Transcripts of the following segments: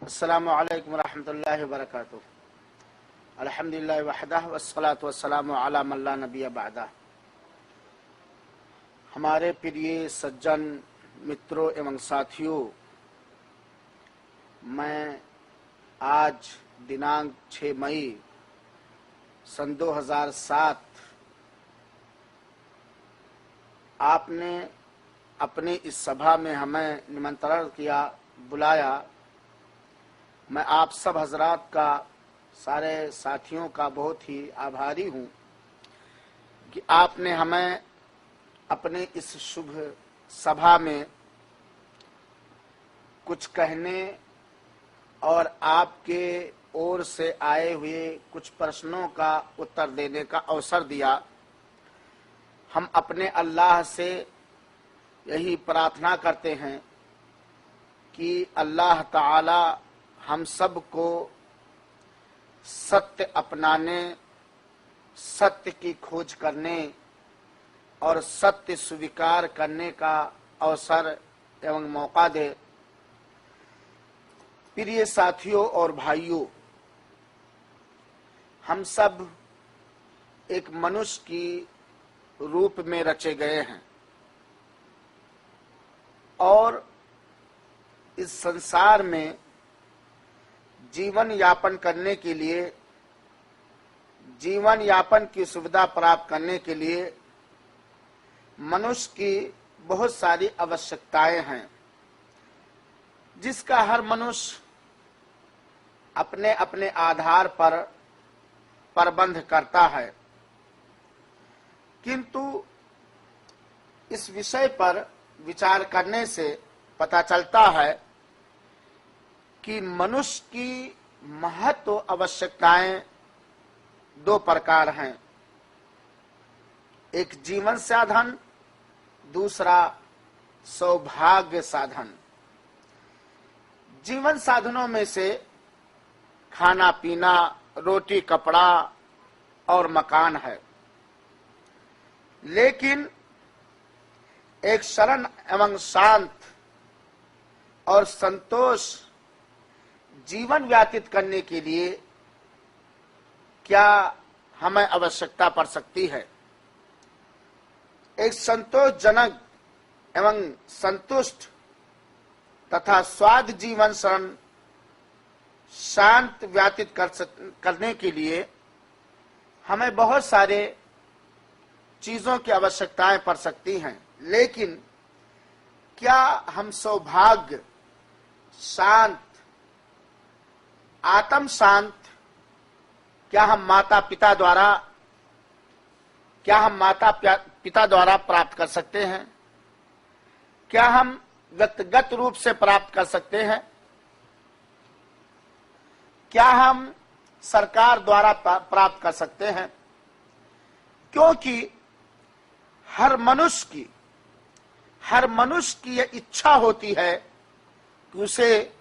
अस्सलामु अलैकुम रहमतुल्लाहि व बरकातुहू। अल्हम्दुलिल्लाह वहदह वस्सलातु वस्सलामु अला मन ला नबिय्य बअदह। हमारे प्रिय सज्जन मित्रों एवं साथियों, मैं आज दिनांक 6 मई सन 2007 आपने अपनी इस सभा में हमें निमंत्रण किया, बुलाया। मैं आप सब हजरात का, सारे साथियों का बहुत ही आभारी हूँ कि आपने हमें अपने इस शुभ सभा में कुछ कहने और आपके ओर से आए हुए कुछ प्रश्नों का उत्तर देने का अवसर दिया। हम अपने अल्लाह से यही प्रार्थना करते हैं कि अल्लाह ताला हम सब को सत्य अपनाने, सत्य की खोज करने और सत्य स्वीकार करने का अवसर एवं मौका दे। प्रिय साथियों और भाइयों, हम सब एक मनुष्य की रूप में रचे गए हैं और इस संसार में जीवन यापन करने के लिए, जीवन यापन की सुविधा प्राप्त करने के लिए मनुष्य की बहुत सारी आवश्यकताएं हैं, जिसका हर मनुष्य अपने अपने आधार पर प्रबंध करता है। किंतु इस विषय पर विचार करने से पता चलता है कि मनुष्य की महत्व आवश्यकताएं दो प्रकार हैं, एक जीवन साधन, दूसरा सौभाग्य साधन। जीवन साधनों में से खाना पीना, रोटी कपड़ा और मकान है, लेकिन एक सरल एवं शांत और संतोष जीवन व्यतीत करने के लिए क्या हमें आवश्यकता पड़ सकती है? एक संतोषजनक एवं संतुष्ट तथा स्वाद जीवन सरल शांत व्यतीत करने के लिए हमें बहुत सारे चीजों की आवश्यकताएं पड़ सकती हैं, लेकिन क्या हम सौभाग्य, शांत, आत्म शांत क्या हम माता पिता द्वारा प्राप्त कर सकते हैं? क्या हम व्यक्तिगत रूप से प्राप्त कर सकते हैं? क्या हम सरकार द्वारा प्राप्त कर सकते हैं? क्योंकि हर मनुष्य की यह इच्छा होती है कि उसे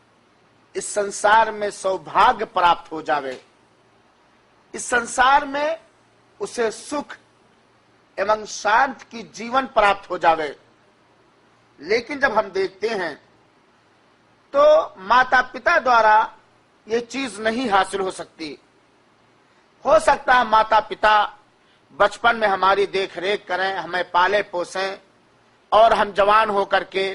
इस संसार में सौभाग्य प्राप्त हो जावे, इस संसार में उसे सुख एवं शांत की जीवन प्राप्त हो जावे। लेकिन जब हम देखते हैं तो माता पिता द्वारा ये चीज नहीं हासिल हो सकती। हो सकता है माता पिता बचपन में हमारी देख रेख करें, हमें पाले पोसें और हम जवान होकर के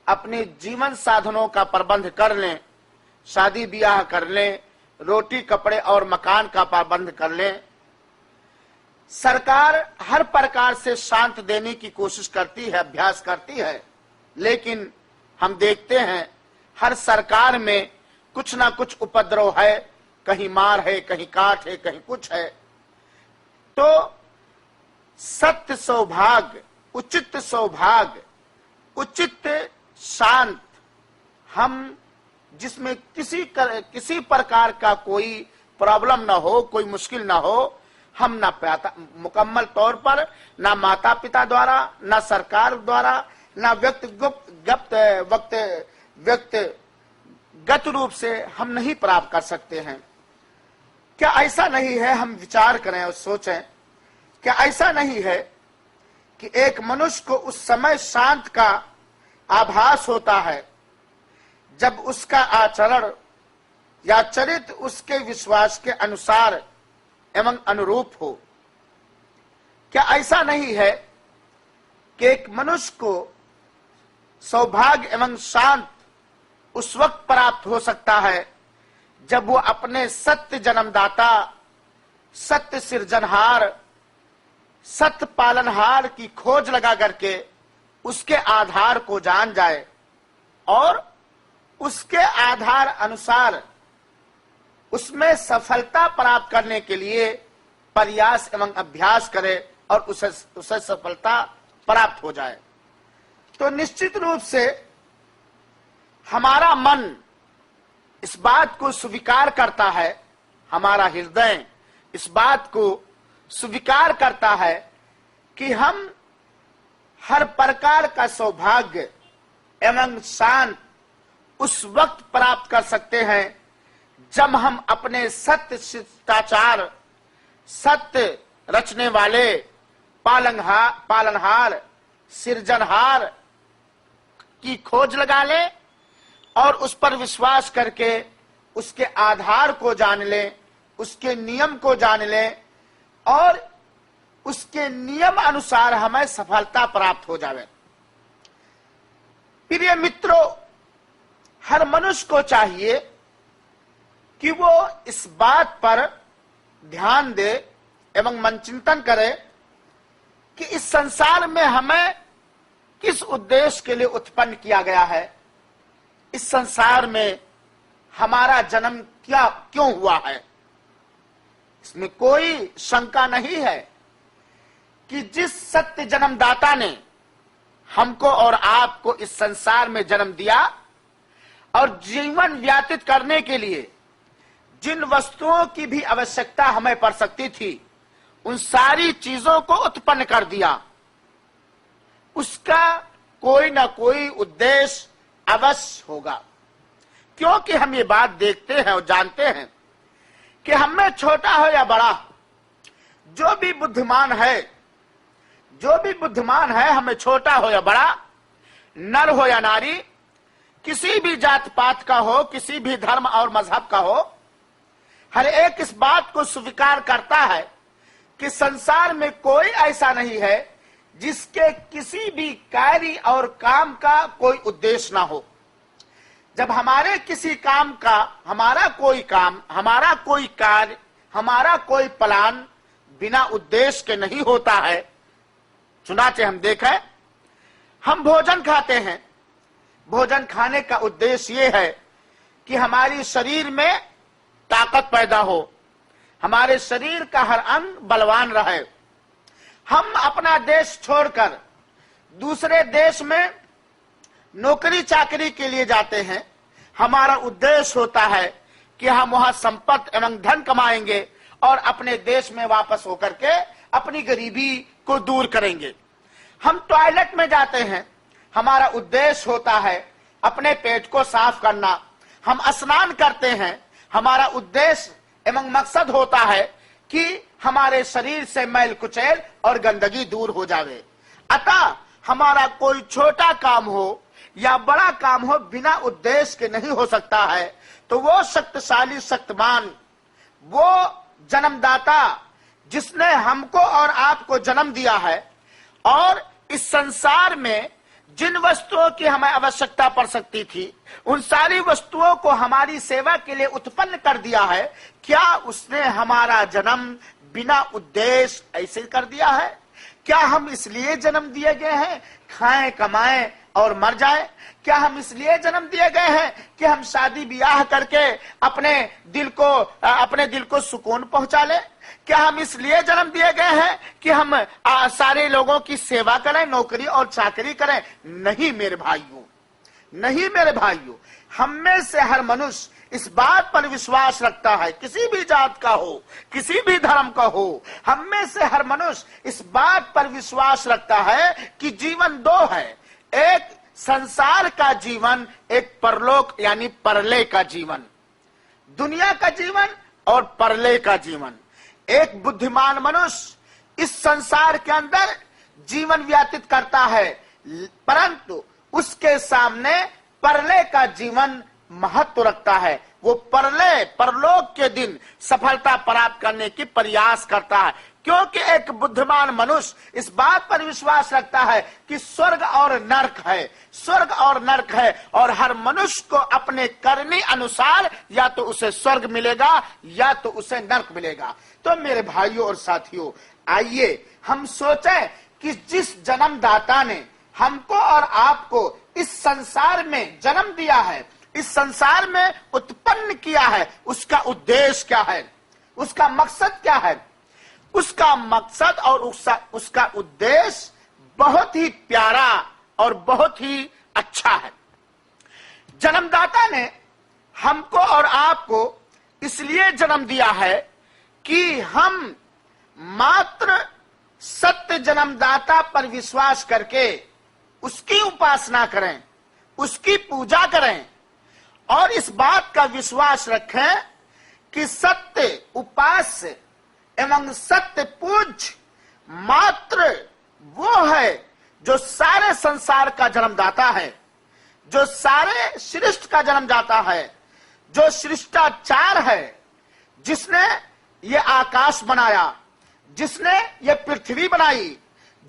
अपने जीवन साधनों का प्रबंध कर लें, शादी ब्याह कर लें, रोटी कपड़े और मकान का प्रबंध कर लें। सरकार हर प्रकार से शांत देने की कोशिश करती है, अभ्यास करती है, लेकिन हम देखते हैं हर सरकार में कुछ ना कुछ उपद्रव है, कहीं मार है, कहीं काट है, कहीं कुछ है। तो सत्य सौभाग्य, उचित शांत, हम जिसमें किसी प्रकार का कोई प्रॉब्लम ना हो, कोई मुश्किल ना हो, हम ना मुकम्मल तौर पर ना माता पिता द्वारा, ना सरकार द्वारा, ना व्यक्तिगत रूप से हम नहीं प्राप्त कर सकते हैं। क्या ऐसा नहीं है, हम विचार करें और सोचें, क्या ऐसा नहीं है कि एक मनुष्य को उस समय शांत का आभास होता है जब उसका आचरण या चरित्र उसके विश्वास के अनुसार एवं अनुरूप हो। क्या ऐसा नहीं है कि एक मनुष्य को सौभाग्य एवं शांत उस वक्त प्राप्त हो सकता है जब वो अपने सत्य जन्मदाता, सत्य सृजनहार, सत्य पालनहार की खोज लगा करके उसके आधार को जान जाए और उसके आधार अनुसार उसमें सफलता प्राप्त करने के लिए प्रयास एवं अभ्यास करे और उसे सफलता प्राप्त हो जाए। तो निश्चित रूप से हमारा मन इस बात को स्वीकार करता है, हमारा हृदय इस बात को स्वीकार करता है कि हम हर प्रकार का सौभाग्य एवं शांत उस वक्त प्राप्त कर सकते हैं जब हम अपने सत्य शिष्टाचार, सत्य रचने वाले, पालनहार, सृजनहार की खोज लगा लें और उस पर विश्वास करके उसके आधार को जान लें, उसके नियम को जान लें और उसके नियम अनुसार हमें सफलता प्राप्त हो जाए। प्रिय मित्रों, हर मनुष्य को चाहिए कि वो इस बात पर ध्यान दे एवं मन चिंतन करे कि इस संसार में हमें किस उद्देश्य के लिए उत्पन्न किया गया है, इस संसार में हमारा जन्म क्यों हुआ है। इसमें कोई शंका नहीं है कि जिस सत्य जन्मदाता ने हमको और आपको इस संसार में जन्म दिया और जीवन व्यतीत करने के लिए जिन वस्तुओं की भी आवश्यकता हमें पड़ सकती थी, उन सारी चीजों को उत्पन्न कर दिया, उसका कोई ना कोई उद्देश्य अवश्य होगा। क्योंकि हम ये बात देखते हैं और जानते हैं कि हम में छोटा हो या बड़ा, जो भी बुद्धिमान है, हमें छोटा हो या बड़ा, नर हो या नारी, किसी भी जात पात का हो, किसी भी धर्म और मजहब का हो, हर एक इस बात को स्वीकार करता है कि संसार में कोई ऐसा नहीं है जिसके किसी भी कार्य और काम का कोई उद्देश्य ना हो। जब हमारे किसी काम का, हमारा कोई काम, हमारा कोई कार्य, हमारा कोई प्लान बिना उद्देश्य के नहीं होता है। चुनाचे हम देखें, हम भोजन खाते हैं, भोजन खाने का उद्देश्य ये है कि हमारी शरीर में ताकत पैदा हो, हमारे शरीर का हर अंग बलवान रहे। हम अपना देश छोड़कर दूसरे देश में नौकरी चाकरी के लिए जाते हैं, हमारा उद्देश्य होता है कि हम वहां संपत्ति एवं धन कमाएंगे और अपने देश में वापस होकर के अपनी गरीबी को दूर करेंगे। हम टॉयलेट में जाते हैं, हमारा उद्देश्य होता है अपने पेट को साफ करना। हम स्नान करते हैं, हमारा उद्देश्य एवं मकसद होता है कि हमारे शरीर से मैल कुचैल और गंदगी दूर हो जावे। अतः हमारा कोई छोटा काम हो या बड़ा काम हो, बिना उद्देश्य के नहीं हो सकता है। तो वो शक्तिशाली शक्तिमान, वो जन्मदाता जिसने हमको और आपको जन्म दिया है और इस संसार में जिन वस्तुओं की हमें आवश्यकता पड़ सकती थी, उन सारी वस्तुओं को हमारी सेवा के लिए उत्पन्न कर दिया है। क्या उसने हमारा जन्म बिना उद्देश्य ऐसे कर दिया है? क्या हम इसलिए जन्म दिए गए हैं खाएं कमाएं और मर जाएं? क्या हम इसलिए जन्म दिए गए हैं कि हम शादी ब्याह करके अपने दिल को सुकून पहुंचा लें? क्या हम इसलिए जन्म दिए गए हैं कि हम सारे लोगों की सेवा करें, नौकरी और चाकरी करें? नहीं मेरे भाइयों, नहीं मेरे भाइयों, हम में से हर मनुष्य इस बात पर विश्वास रखता है, किसी भी जात का हो, किसी भी धर्म का हो, हम में से हर मनुष्य इस बात पर विश्वास रखता है कि जीवन दो है, एक संसार का जीवन, एक परलोक यानी परले का जीवन, दुनिया का जीवन और परले का जीवन। एक बुद्धिमान मनुष्य इस संसार के अंदर जीवन व्यतीत करता है, परंतु उसके सामने परले का जीवन महत्व रखता है। वो परले दिन सफलता प्राप्त करने की प्रयास करता है, क्योंकि एक बुद्धिमान मनुष्य इस बात पर विश्वास रखता है कि स्वर्ग और नरक है, स्वर्ग और नरक है, और हर मनुष्य को अपने करने अनुसार या तो उसे स्वर्ग मिलेगा या तो उसे नरक मिलेगा। तो मेरे भाइयों और साथियों, आइए हम सोचें कि जिस जन्मदाता ने हमको और आपको इस संसार में जन्म दिया है, इस संसार में उत्पन्न किया है, उसका उद्देश्य क्या है, उसका मकसद क्या है। उसका मकसद और उसका उद्देश्य बहुत ही प्यारा और बहुत ही अच्छा है। जन्मदाता ने हमको और आपको इसलिए जन्म दिया है कि हम मात्र सत्य जन्मदाता पर विश्वास करके उसकी उपासना करें, उसकी पूजा करें, और इस बात का विश्वास रखें कि सत्य उपास्य एवं सत्य पूज्य मात्र वो है जो सारे संसार का जन्मदाता है, जो सारे सृष्टि का जन्मदाता है, जो सृष्टाचार है, जिसने ये आकाश बनाया, जिसने ये पृथ्वी बनाई,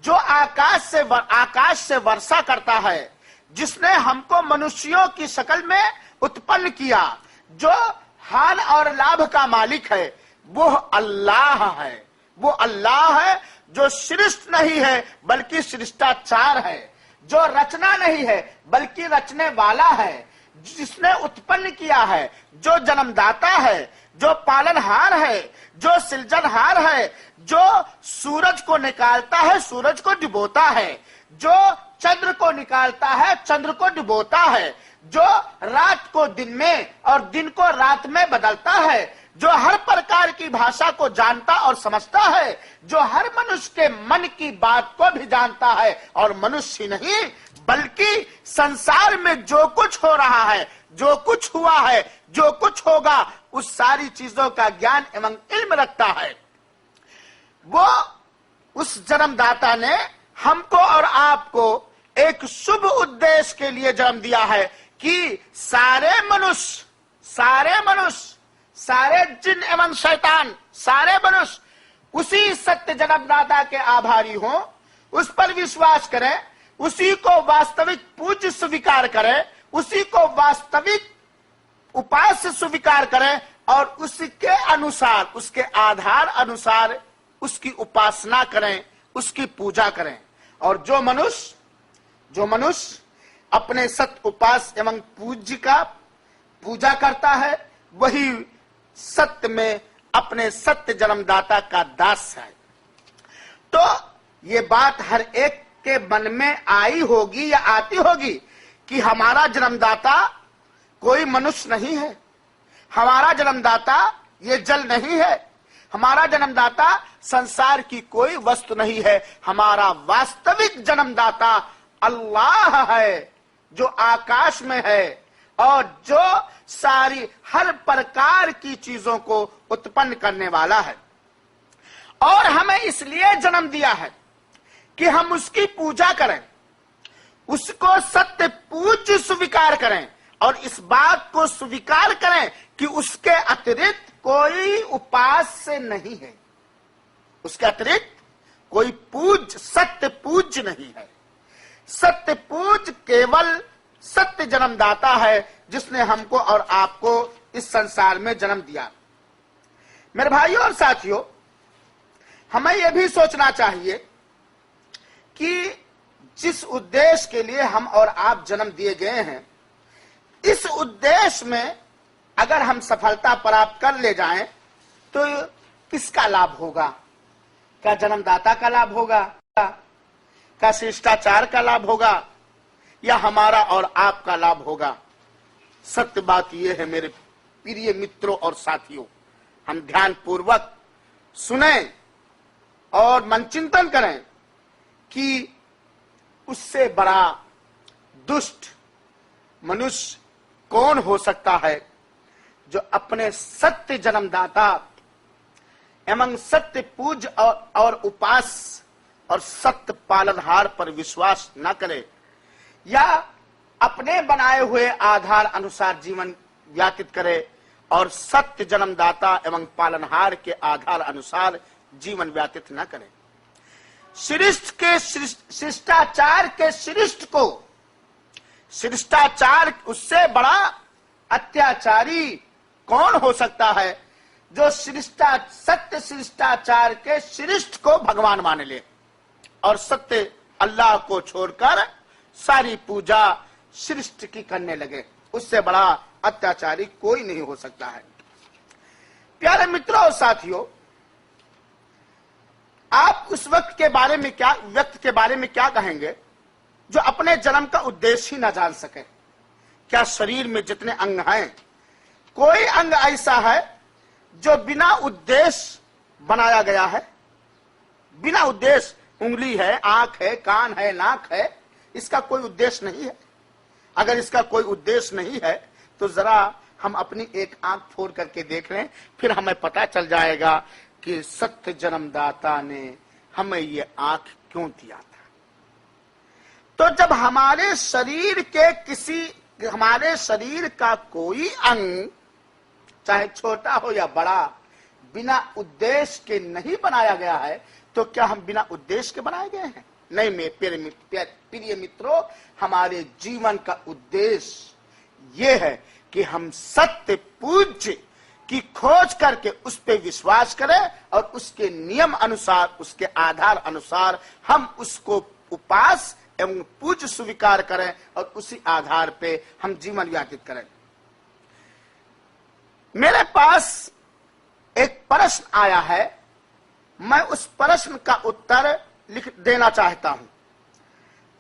जो आकाश से वर्षा करता है, जिसने हमको मनुष्यों की शक्ल में उत्पन्न किया, जो हानि और लाभ का मालिक है, वो अल्लाह है। वो अल्लाह है जो सृष्टि नहीं है बल्कि सृष्टाचार है, जो रचना नहीं है बल्कि रचने वाला है, जिसने उत्पन्न किया है, जो जन्मदाता है, जो पालनहार है, जो सृजनहार है, जो सूरज को निकालता है, सूरज को डुबोता है, जो चंद्र को निकालता है, चंद्र को डुबोता है, जो रात को दिन में और दिन को रात में बदलता है, जो हर प्रकार की भाषा को जानता और समझता है, जो हर मनुष्य के मन की बात को भी जानता है, और मनुष्य नहीं बल्कि संसार में जो कुछ हो रहा है, जो कुछ हुआ है, जो कुछ होगा, उस सारी चीजों का ज्ञान एवं इल्म रखता है। वो उस जन्मदाता ने हमको और आपको एक शुभ उद्देश्य के लिए जन्म दिया है कि सारे मनुष्य, सारे जिन एवं शैतान, सारे मनुष्य उसी सत्य जन्मदाता के आभारी हों, उस पर विश्वास करें, उसी को वास्तविक पूज्य स्वीकार करें, उसी को वास्तविक उपास्य स्वीकार करें, और उसके अनुसार, उसके आधार अनुसार उसकी उपासना करें, उसकी पूजा करें। और जो मनुष्य अपने सत्य उपास्य एवं पूज्य का पूजा करता है, वही सत्य में अपने सत्य जन्मदाता का दास है। तो ये बात हर एक के मन में आई होगी या आती होगी कि हमारा जन्मदाता कोई मनुष्य नहीं है, हमारा जन्मदाता ये जल नहीं है, हमारा जन्मदाता संसार की कोई वस्तु नहीं है, हमारा वास्तविक जन्मदाता अल्लाह है, जो आकाश में है और जो सारी हर प्रकार की चीजों को उत्पन्न करने वाला है। और हमें इसलिए जन्म दिया है कि हम उसकी पूजा करें, उसको सत्य पूज्य स्वीकार करें, और इस बात को स्वीकार करें कि उसके अतिरिक्त कोई उपास्य नहीं है, उसके अतिरिक्त कोई पूज्य, सत्य पूज्य नहीं है। सत्य पूज्य केवल सत्य जन्मदाता है, जिसने हमको और आपको इस संसार में जन्म दिया। मेरे भाइयों और साथियों, हमें यह भी सोचना चाहिए कि जिस उद्देश्य के लिए हम और आप जन्म दिए गए हैं, इस उद्देश्य में अगर हम सफलता प्राप्त कर ले जाएं तो किसका लाभ होगा? क्या जन्मदाता का लाभ होगा? क्या शिष्टाचार का लाभ होगा? या हमारा और आपका लाभ होगा? सत्य बात यह है मेरे प्रिय मित्रों और साथियों, हम ध्यान पूर्वक सुने और मन चिंतन करें कि उससे बड़ा दुष्ट मनुष्य कौन हो सकता है जो अपने सत्य जन्मदाता एवं सत्य पूज और उपास और सत्य पालनहार पर विश्वास न करे, या अपने बनाए हुए आधार अनुसार जीवन व्यतीत करे और सत्य जन्मदाता एवं पालनहार के आधार अनुसार जीवन व्यतीत न करें। शिष्टाचार के श्रेष्ठ को, शिष्टाचार उससे बड़ा अत्याचारी कौन हो सकता है जो सत्य शिष्टाचार के श्रेष्ठ को भगवान मान ले और सत्य अल्लाह को छोड़कर सारी पूजा सृष्टि की करने लगे। उससे बड़ा अत्याचारी कोई नहीं हो सकता है। प्यारे मित्रों और साथियों, आप उस व्यक्ति के बारे में क्या कहेंगे जो अपने जन्म का उद्देश्य ही ना जान सके? क्या शरीर में जितने अंग हैं, कोई अंग ऐसा है जो बिना उद्देश्य बनाया गया है? बिना उद्देश्य, उंगली है, आंख है, कान है, नाक है, इसका कोई उद्देश्य नहीं है। अगर इसका कोई उद्देश्य नहीं है तो जरा हम अपनी एक आंख फोड़ करके देख लें, फिर हमें पता चल जाएगा कि सत्य जन्मदाता ने हमें ये आंख क्यों दिया था। तो जब हमारे शरीर का कोई अंग, चाहे छोटा हो या बड़ा, बिना उद्देश्य के नहीं बनाया गया है, तो क्या हम बिना उद्देश्य के बनाए गए हैं? नहीं। मेरे प्रिय मित्रों, हमारे जीवन का उद्देश्य ये है कि हम सत्य पूज्य की खोज करके उस पर विश्वास करें और उसके नियम अनुसार, उसके आधार अनुसार हम उसको उपास एवं पूज्य स्वीकार करें और उसी आधार पे हम जीवन व्यतीत करें। मेरे पास एक प्रश्न आया है, मैं उस प्रश्न का उत्तर लिख देना चाहता हूं।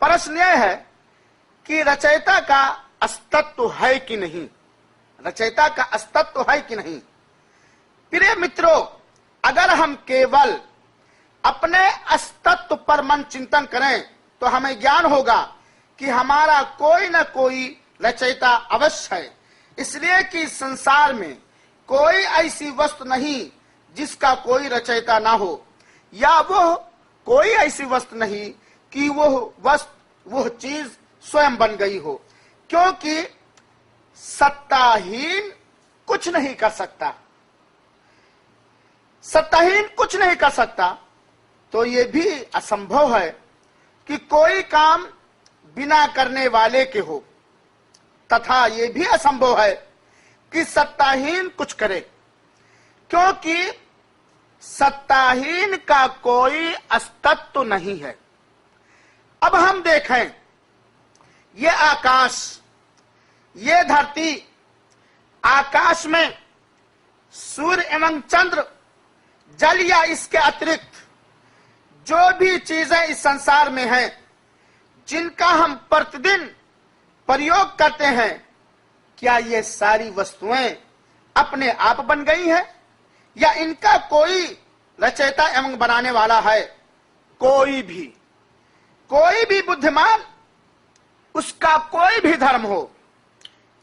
प्रश्न यह है कि रचयिता का अस्तित्व है कि नहीं? रचयिता का अस्तित्व है कि नहीं? प्रिय मित्रों, अगर हम केवल अपने अस्तित्व पर मन चिंतन करें तो हमें ज्ञान होगा कि हमारा कोई न कोई रचयिता अवश्य है। इसलिए कि संसार में कोई ऐसी वस्तु नहीं जिसका कोई रचयिता ना हो, या वो कोई ऐसी वस्तु नहीं कि वह चीज स्वयं बन गई हो, क्योंकि सत्ताहीन कुछ नहीं कर सकता। सत्ताहीन कुछ नहीं कर सकता, तो यह भी असंभव है कि कोई काम बिना करने वाले के हो, तथा यह भी असंभव है कि सत्ताहीन कुछ करे, क्योंकि सत्ताहीन का कोई अस्तित्व नहीं है। अब हम देखें, ये आकाश, ये धरती, आकाश में सूर्य एवं चंद्र, जल या इसके अतिरिक्त जो भी चीजें इस संसार में हैं, जिनका हम प्रतिदिन प्रयोग करते हैं, क्या ये सारी वस्तुएं अपने आप बन गई हैं या इनका कोई रचयिता एवं बनाने वाला है? कोई भी बुद्धिमान, उसका कोई भी धर्म हो,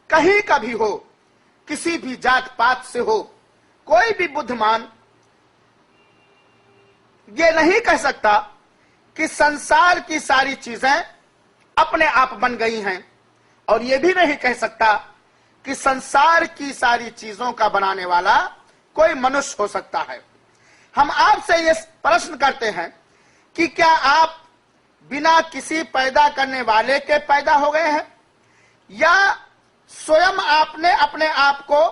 कहीं का भी हो, किसी भी जात पात से हो, कोई भी बुद्धिमान ये नहीं कह सकता कि संसार की सारी चीजें अपने आप बन गई हैं, और ये भी नहीं कह सकता कि संसार की सारी चीजों का बनाने वाला कोई मनुष्य हो सकता है। हम आपसे ये प्रश्न करते हैं कि क्या आप बिना किसी पैदा करने वाले के पैदा हो गए हैं, या स्वयं आपने अपने आप को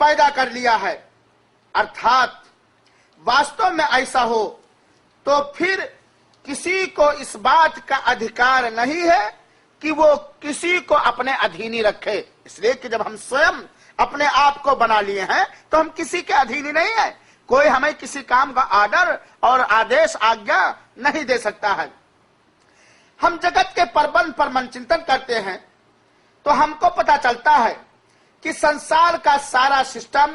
पैदा कर लिया है? अर्थात वास्तव में ऐसा हो तो फिर किसी को इस बात का अधिकार नहीं है कि वो किसी को अपने अधीन ही रखे। इसलिए कि जब हम स्वयं अपने आप को बना लिए हैं तो हम किसी के अधीन ही नहीं है। कोई हमें किसी काम का आर्डर और आदेश, आज्ञा नहीं दे सकता है। हम जगत के प्रबंध पर मन चिंतन करते हैं तो हमको पता चलता है कि संसार का सारा सिस्टम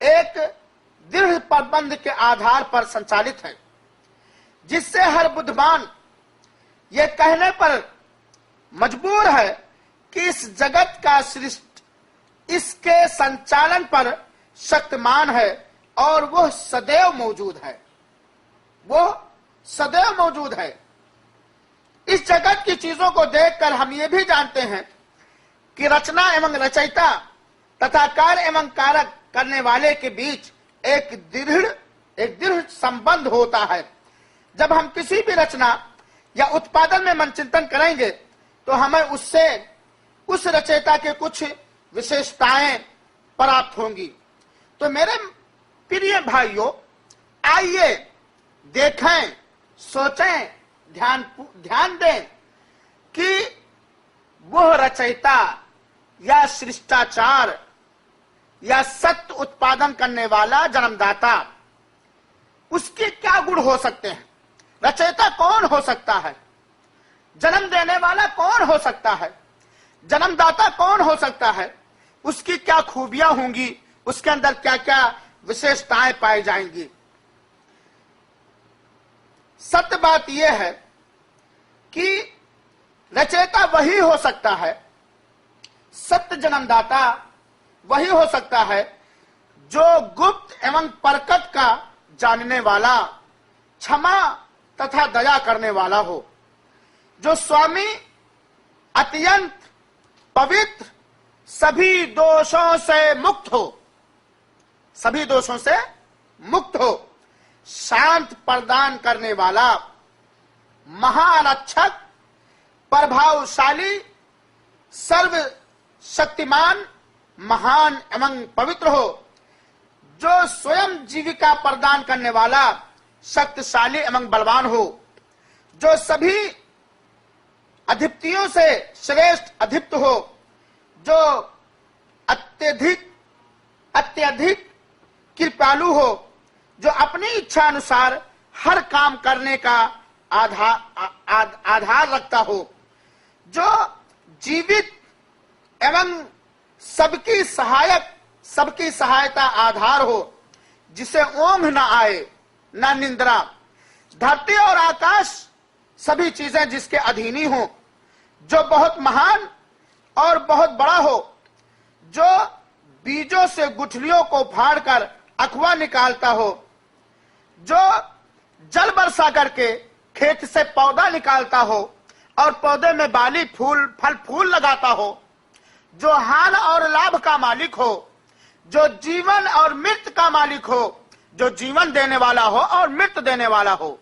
एक दृढ़ प्रबंध के आधार पर संचालित है, जिससे हर बुद्धिमान ये कहने पर मजबूर है कि इस जगत का सृष्टि इसके संचालन पर शक्तिमान है और वह सदैव मौजूद है। वो सदैव मौजूद है। इस जगत की चीजों को देखकर हम ये भी जानते हैं कि रचना एवं रचयिता तथा कार्य एवं कारक करने वाले के बीच एक दृढ़ संबंध होता है। जब हम किसी भी रचना या उत्पादन में मन चिंतन करेंगे तो हमें उससे उस रचयिता के कुछ विशेषताएं प्राप्त होंगी। तो मेरे प्रिय भाइयों, आइए देखें, सोचें, ध्यान दें कि वह रचयिता या शिष्टाचार या सत्य उत्पादन करने वाला जन्मदाता, उसके क्या गुण हो सकते हैं। रचयिता कौन हो सकता है, जन्म देने वाला कौन हो सकता है, जन्मदाता कौन हो सकता है, उसकी क्या खूबियां होंगी, उसके अंदर क्या क्या विशेषताएं पाई जाएंगी। सत्य बात यह है कि रचयिता वही हो सकता है, सत्य जन्मदाता वही हो सकता है जो गुप्त एवं प्रकट का जानने वाला, क्षमा तथा दया करने वाला हो, जो स्वामी अत्यंत पवित्र, सभी दोषों से मुक्त हो, सभी दोषों से मुक्त हो, शांत प्रदान करने वाला, महान रक्षक, प्रभावशाली, सर्वशक्तिमान, महान एवं पवित्र हो, जो स्वयं जीविका प्रदान करने वाला, शक्तिशाली एवं बलवान हो, जो सभी अधिपतियों से श्रेष्ठ अधिपति हो, जो अत्यधिक कृपालु हो, जो अपनी इच्छा अनुसार हर काम करने का आधार रखता हो, जो जीवित एवं सबकी सहायता आधार हो, जिसे ओंघ न आए न निंद्रा, धरती और आकाश सभी चीजें जिसके अधीनी हो, जो बहुत महान और बहुत बड़ा हो, जो बीजों से गुठलियों को फाड़कर अखवा निकालता हो, जो जल बरसा करके खेत से पौधा निकालता हो और पौधे में बाली फल फूल लगाता हो, जो हानि और लाभ का मालिक हो, जो जीवन और मृत्यु का मालिक हो, जो जीवन देने वाला हो और मृत्यु देने वाला हो,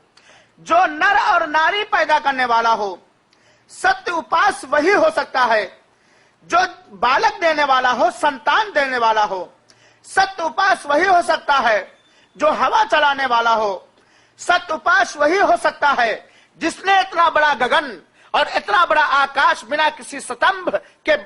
जो नर और नारी पैदा करने वाला हो। सत्य उपास वही हो सकता है जो बालक देने वाला हो, संतान देने वाला हो। सत्य उपास वही हो सकता है जो हवा चलाने वाला हो। सत्य उपास वही हो सकता है जिसने इतना बड़ा गगन और इतना बड़ा आकाश बिना किसी स्तंभ के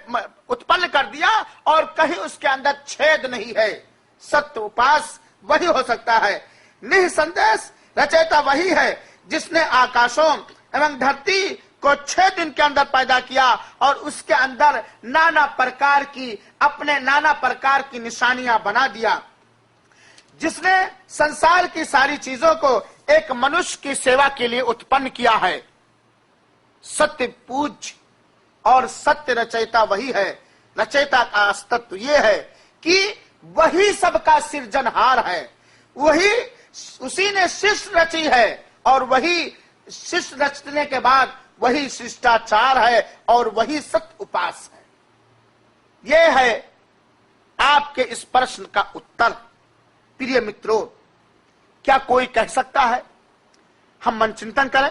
उत्पन्न कर दिया और कहीं उसके अंदर छेद नहीं है। सत्य उपास वही हो सकता है। निसंदेह रचयिता वही है जिसने आकाशों एवं धरती को 6 दिन के अंदर पैदा किया और उसके अंदर नाना प्रकार की निशानियां बना दिया, जिसने संसार की सारी चीजों को एक मनुष्य की सेवा के लिए उत्पन्न किया है। सत्य पूज्य और सत्य रचयिता वही है। रचयिता का अस्तित्व यह है कि वही सबका सृजनहार है, वही उसी ने सृष्टि रची है और वही सृष्टि रचने के बाद वही शिष्टाचार है और वही सत्य उपास है। यह है आपके इस प्रश्न का उत्तर। प्रिय मित्रों, क्या कोई कह सकता है, हम मन चिंतन करें,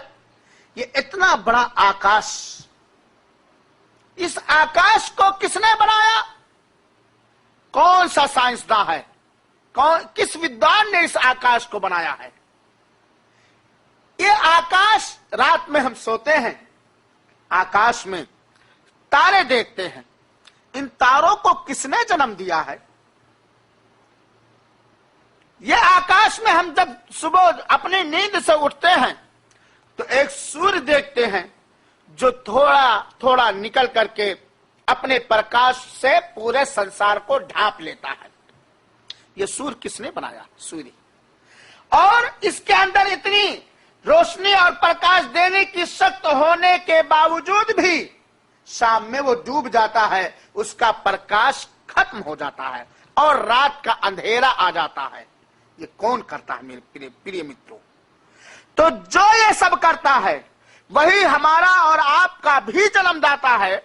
ये इतना बड़ा आकाश, इस आकाश को किसने बनाया? कौन सा साइंसदान है, किस विद्वान ने इस आकाश को बनाया है? ये आकाश, रात में हम सोते हैं, आकाश में तारे देखते हैं, इन तारों को किसने जन्म दिया है? ये आकाश में हम जब सुबह अपनी नींद से उठते हैं तो एक सूर्य देखते हैं जो थोड़ा थोड़ा निकल करके अपने प्रकाश से पूरे संसार को ढांप लेता है। ये सूर्य किसने बनाया? सूर्य। और इसके अंदर इतनी रोशनी और प्रकाश देने की शक्ति होने के बावजूद भी शाम में वो डूब जाता है, उसका प्रकाश खत्म हो जाता है और रात का अंधेरा आ जाता है। ये कौन करता है मेरे प्रिय मित्रों? तो जो ये सब करता है वही हमारा और आपका भी जन्मदाता है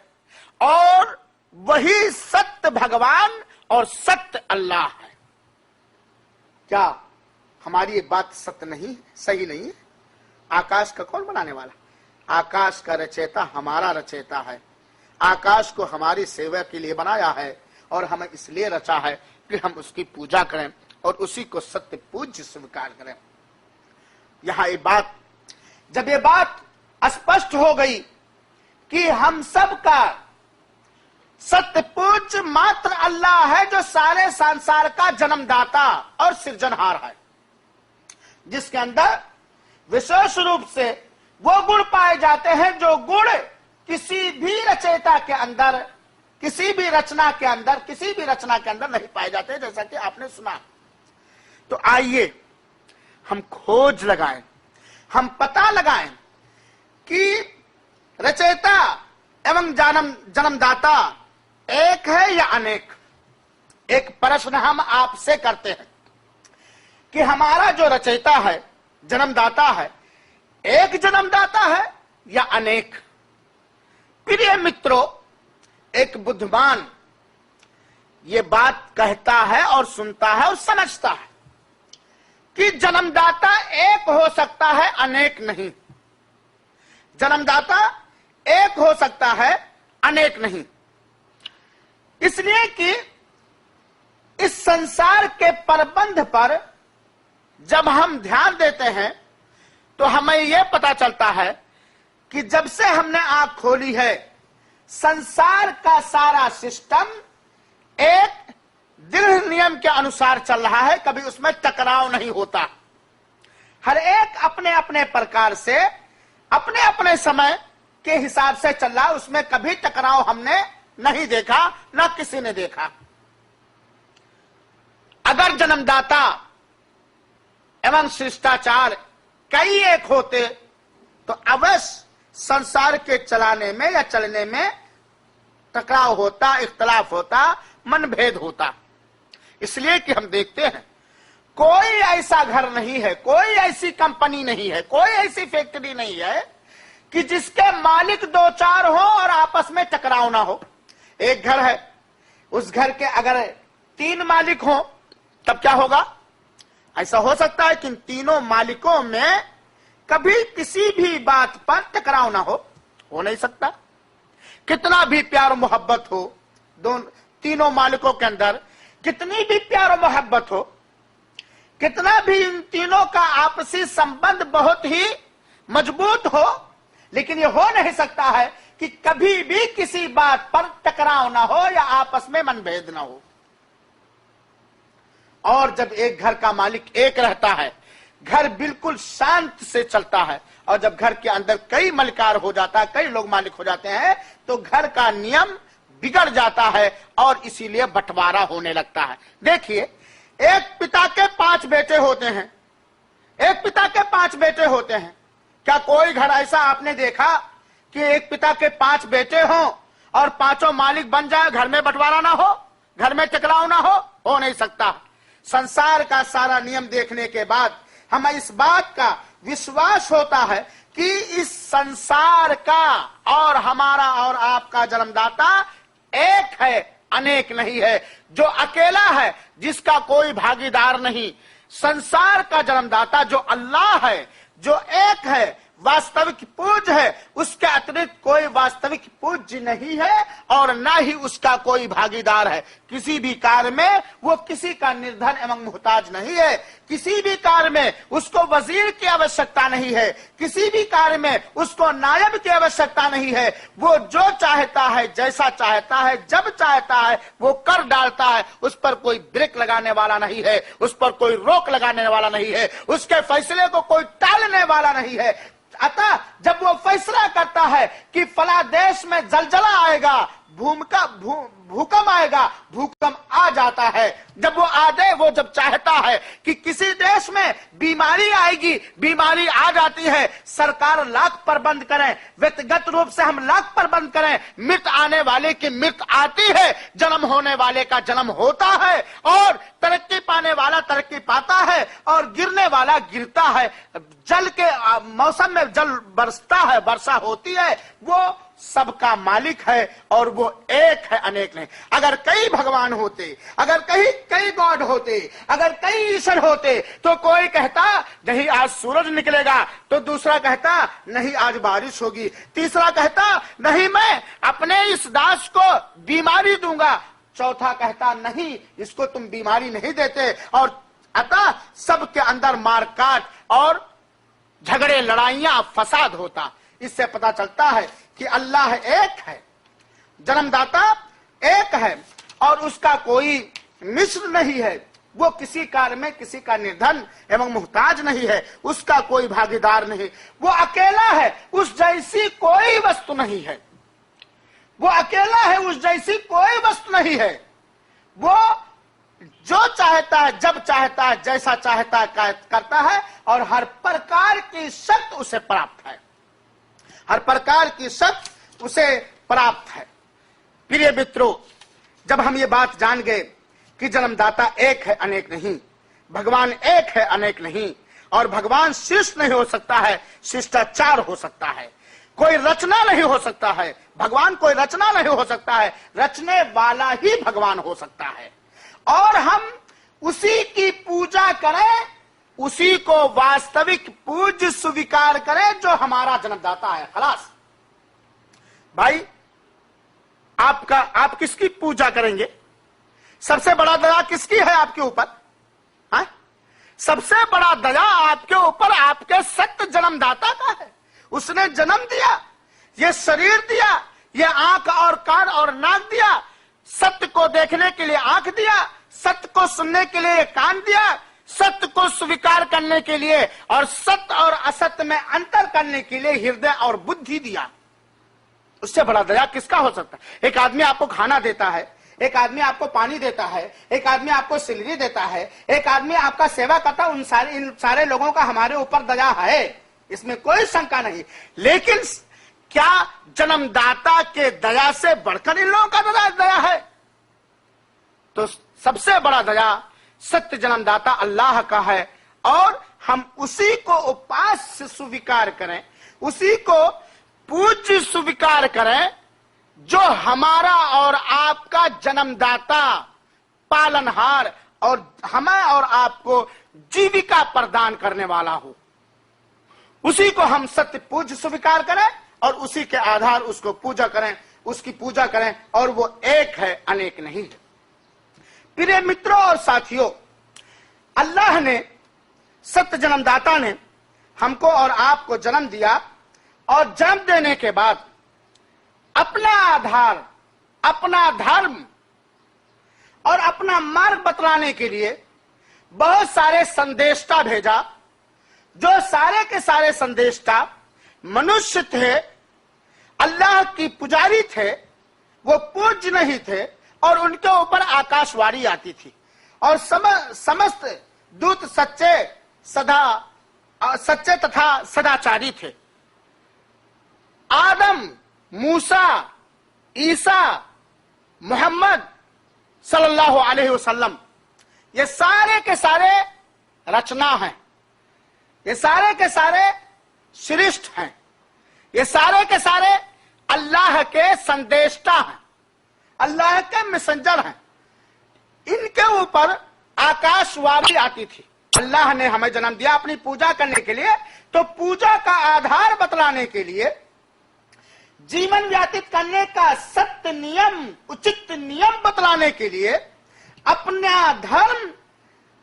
और वही सत्य भगवान और सत्य अल्लाह है। क्या हमारी ये बात सत्य नहीं, सही नहीं है? आकाश का कौन बनाने वाला? आकाश का रचयिता हमारा रचयिता है। आकाश को हमारी सेवा के लिए बनाया है और हमें इसलिए रचा है कि हम उसकी पूजा करें और उसी को सत्य पूज्य स्वीकार करें। यहां ये बात, जब ये बात स्पष्ट हो गई कि हम सब का सत्य पूज्य मात्र अल्लाह है, जो सारे संसार का जन्मदाता और सृजनहार है, जिसके अंदर विशेष रूप से वो गुण पाए जाते हैं जो गुण किसी भी रचयिता के अंदर, किसी भी रचना के अंदर नहीं पाए जाते, जैसा कि आपने सुना। तो आइए हम खोज लगाएं, हम पता लगाएं कि रचयिता एवं जन्मदाता एक है या अनेक। एक प्रश्न हम आपसे करते हैं कि हमारा जो रचयिता है, जन्मदाता है, एक जन्मदाता है या अनेक? प्रिय मित्रों, एक बुद्धिमान ये बात कहता है और सुनता है और समझता है कि जन्मदाता एक हो सकता है, अनेक नहीं। जन्मदाता एक हो सकता है, अनेक नहीं। इसलिए कि इस संसार के प्रबंध पर जब हम ध्यान देते हैं तो हमें यह पता चलता है कि जब से हमने आंख खोली है, संसार का सारा सिस्टम एक दृढ़ नियम के अनुसार चल रहा है। कभी उसमें टकराव नहीं होता। हर एक अपने अपने प्रकार से, अपने अपने समय के हिसाब से चल रहा है। उसमें कभी टकराव हमने नहीं देखा, ना किसी ने देखा। अगर जन्मदाता एवं शिष्टाचार कई एक होते तो अवश्य संसार के चलाने में या चलने में टकराव होता, इख्तलाफ होता, मनभेद होता। इसलिए कि हम देखते हैं कोई ऐसा घर नहीं है, कोई ऐसी कंपनी नहीं है, कोई ऐसी फैक्ट्री नहीं है कि जिसके मालिक दो चार हो और आपस में टकराव ना हो। एक घर है, उस घर के अगर 3 मालिक हो तब क्या होगा? ऐसा हो सकता है कि इन तीनों मालिकों में कभी किसी भी बात पर टकराव ना हो नहीं सकता। कितना भी प्यार मोहब्बत हो, तीनों मालिकों के अंदर कितनी भी प्यार मोहब्बत हो, कितना भी इन तीनों का आपसी संबंध बहुत ही मजबूत हो, लेकिन यह हो नहीं सकता है कि कभी भी किसी बात पर टकराव ना हो या आपस में मनभेद ना हो। और जब एक घर का मालिक एक रहता है, घर बिल्कुल शांत से चलता है। और जब घर के अंदर कई मलिकार हो जाता है, कई लोग मालिक हो जाते हैं, तो घर का नियम बिगड़ जाता है और इसीलिए बंटवारा होने लगता है। देखिए, एक पिता के 5 बेटे होते हैं, एक पिता के 5 बेटे होते हैं। क्या कोई घर ऐसा आपने देखा कि एक पिता के 5 बेटे हों और पांचों मालिक बन जाए, घर में बंटवारा ना हो, घर में टकराव ना हो नहीं सकता। संसार का सारा नियम देखने के बाद हमें इस बात का विश्वास होता है कि इस संसार का और हमारा और आपका जन्मदाता एक है, अनेक नहीं है। जो अकेला है, जिसका कोई भागीदार नहीं, संसार का जन्मदाता जो अल्लाह है, जो एक है, वास्तविक पूज्य है, उसके अतिरिक्त कोई वास्तविक पूज्य नहीं है और ना ही उसका कोई भागीदार है। किसी भी कार्य में वो किसी का निर्धन एवं मुहताज नहीं है। किसी भी कार्य में उसको वजीर की आवश्यकता नहीं है, किसी भी कार्य में उसको नायब की आवश्यकता नहीं है। वो जो चाहता है, जैसा चाहता है, जब चाहता है, वो कर डालता है। उस पर कोई ब्रेक लगाने वाला नहीं है, उस पर कोई रोक लगाने वाला नहीं है, उसके फैसले को कोई टालने वाला नहीं है। अतः जब वो फैसला करता है कि फला देश में जलजला आएगा, भूकंप आएगा, भूकंप आ जाता है। जब वो आ जाए, वो जब चाहता है कि किसी देश में बीमारी आएगी, बीमारी आ जाती है। सरकार लाख प्रबंध करें, व्यक्तिगत रूप से हम लाख प्रबंध करें, मृत आने वाले की मृत आती है, जन्म होने वाले का जन्म होता है, और तरक्की पाने वाला तरक्की पाता है और गिरने वाला गिरता है। जल के मौसम में जल बरसता है, वर्षा होती है। वो सबका मालिक है और वो एक है, अनेक नहीं। अगर कई भगवान होते, अगर कई गॉड होते, अगर कई ईश्वर होते, तो कोई कहता नहीं आज सूरज निकलेगा, तो दूसरा कहता नहीं आज बारिश होगी, तीसरा कहता नहीं मैं अपने इस दास को बीमारी दूंगा, चौथा कहता नहीं इसको तुम बीमारी नहीं देते। और अतः सबके अंदर मारकाट और झगड़े, लड़ाइयां, फसाद होता। इससे पता चलता है कि अल्लाह एक है, जन्मदाता एक है और उसका कोई मिस्र नहीं है। वो किसी कार्य में किसी का निर्धन एवं मुहताज नहीं है, उसका कोई भागीदार नहीं, वो अकेला है, उस जैसी कोई वस्तु नहीं है। वो अकेला है, उस जैसी कोई वस्तु नहीं है। वो जो चाहता है, जब चाहता है, जैसा चाहता है करता है और हर प्रकार की शक्ति उसे प्राप्त है, हर प्रकार की शक्ति उसे प्राप्त है। प्रिय मित्रों, जब हम ये बात जान गए कि जन्मदाता एक है, अनेक नहीं, भगवान एक है, अनेक नहीं, और भगवान शिष्ट नहीं हो सकता है, शिष्टाचार हो सकता है, कोई रचना नहीं हो सकता है, भगवान कोई रचना नहीं हो सकता है, रचने वाला ही भगवान हो सकता है। और हम उसी की पूजा करें, उसी को वास्तविक पूज्य स्वीकार करें जो हमारा जन्मदाता है। खलास भाई, आप किसकी पूजा करेंगे? सबसे बड़ा दया किसकी है आपके ऊपर? हाँ? सबसे बड़ा दया आपके ऊपर आपके सत्य जन्मदाता का है। उसने जन्म दिया, ये शरीर दिया, ये आंख और कान और नाक दिया, सत्य को देखने के लिए आंख दिया, सत्य को सुनने के लिए कान दिया, सत्य को स्वीकार करने के लिए और सत्य और असत्य में अंतर करने के लिए हृदय और बुद्धि दिया। उससे बड़ा दया किसका हो सकता है? एक आदमी आपको खाना देता है, एक आदमी आपको पानी देता है, एक आदमी आपको सैलरी देता है, एक आदमी आपका सेवा करता है। इन सारे लोगों का हमारे ऊपर दया है, इसमें कोई शंका नहीं। लेकिन क्या जन्मदाता के दया से बढ़कर इन लोगों का दया है? तो सबसे बड़ा दया सत्य जन्मदाता अल्लाह का है और हम उसी को उपास्य स्वीकार करें, उसी को पूज्य स्वीकार करें जो हमारा और आपका जन्मदाता, पालनहार और हमें और आपको जीविका प्रदान करने वाला हो। उसी को हम सत्य पूज्य स्वीकार करें और उसी के आधार उसको पूजा करें, उसकी पूजा करें, और वो एक है, अनेक नहीं है। प्रिय मित्रों और साथियों, अल्लाह ने, सत्य जन्मदाता ने हमको और आपको जन्म दिया और जन्म देने के बाद अपना आधार, अपना धर्म और अपना मार्ग बतलाने के लिए बहुत सारे संदेष्टा भेजा। जो सारे के सारे संदेष्टा मनुष्य थे, अल्लाह की पुजारी थे, वो पूज्य नहीं थे और उनके ऊपर आकाशवाणी आती थी और समस्त दूत सच्चे तथा सदाचारी थे। आदम, मूसा, ईसा, मोहम्मद सल्लल्लाहु अलैहि वसल्लम, ये सारे के सारे रचना हैं, ये सारे के सारे श्रेष्ठ हैं, ये सारे के सारे अल्लाह के संदेष्टा हैं, अल्लाह के मैसेंजर हैं। इनके ऊपर आकाशवाणी आती थी। अल्लाह ने हमें जन्म दिया अपनी पूजा करने के लिए, तो पूजा का आधार बतलाने के लिए, जीवन व्यतीत करने का सत्य नियम, उचित नियम बतलाने के लिए, अपना धर्म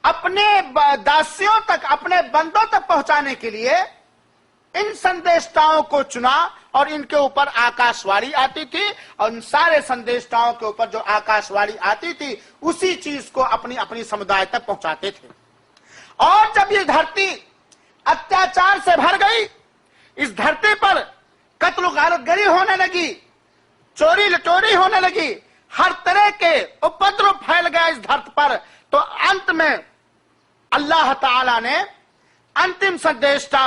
अपने दासियों तक, अपने बंदों तक पहुंचाने के लिए इन संदेष्टाओं को चुना और इनके ऊपर आकाशवाणी आती थी और इन सारे संदेष्टाओं के ऊपर जो आकाशवाणी आती थी उसी चीज को अपनी अपनी समुदाय तक पहुंचाते थे। और जब ये धरती अत्याचार से भर गई, इस धरती पर कत्ल गारतगरी होने लगी, चोरी लटोरी होने लगी, हर तरह के उपद्रव फैल गया इस धरती पर, तो अंत में अल्लाह ताला ने अंतिम संदेष्टा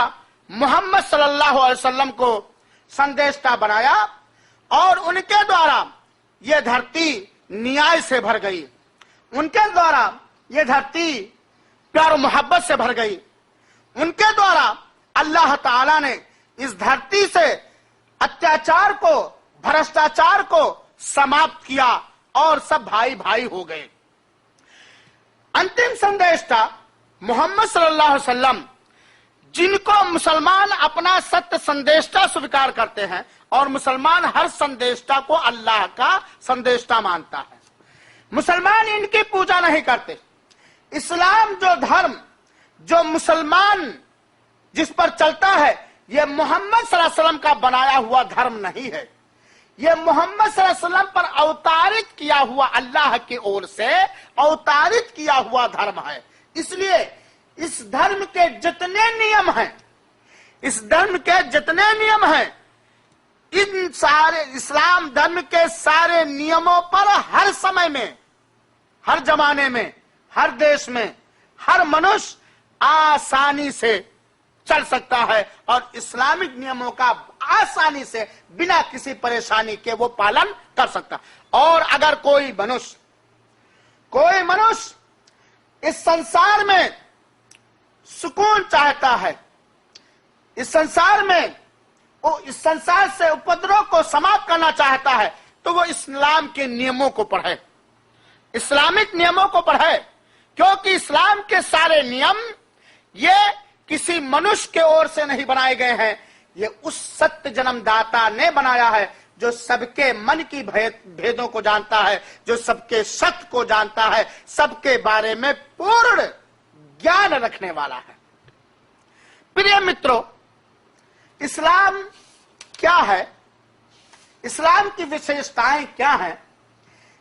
मोहम्मद सल्लल्लाहु अलैहि वसल्लम को संदेष्टा बनाया और उनके द्वारा यह धरती न्याय से भर गई, उनके द्वारा यह धरती प्यार मोहब्बत से भर गई, उनके द्वारा अल्लाह ताला ने इस धरती से अत्याचार को भ्रष्टाचार को समाप्त किया और सब भाई भाई हो गए। अंतिम संदेष्टा मोहम्मद सल्लल्लाहु अलैहि वसल्लम, जिनको मुसलमान अपना सत्य संदेष्टा स्वीकार करते हैं और मुसलमान हर संदेष्टा को अल्लाह का संदेष्टा मानता है। मुसलमान इनकी पूजा नहीं करते। इस्लाम जो धर्म जो मुसलमान जिस पर चलता है, यह मोहम्मद सल्लल्लाहु अलैहि वसल्लम का बनाया हुआ धर्म नहीं है। यह मोहम्मद सल्लल्लाहु अलैहि वसल्लम पर अवतारित किया हुआ, अल्लाह की ओर से अवतारित किया हुआ धर्म है। इसलिए इस धर्म के जितने नियम हैं, इस धर्म के जितने नियम हैं, इन सारे इस्लाम धर्म के सारे नियमों पर हर समय में, हर जमाने में, हर देश में हर मनुष्य आसानी से चल सकता है और इस्लामिक नियमों का आसानी से बिना किसी परेशानी के वो पालन कर सकता। और अगर कोई मनुष्य इस संसार में सुकून चाहता है, इस संसार में वो इस संसार से उपद्रव को समाप्त करना चाहता है, तो वो इस्लाम के नियमों को पढ़े, इस्लामिक नियमों को पढ़े। क्योंकि इस्लाम के सारे नियम ये किसी मनुष्य के ओर से नहीं बनाए गए हैं, ये उस सत्य जन्मदाता ने बनाया है, जो सबके मन की भेदों को जानता है, जो सबके सत्य को जानता है, सबके बारे में पूर्ण ज्ञान रखने वाला है। प्रिय मित्रों, इस्लाम क्या है? इस्लाम की विशेषताएं क्या हैं?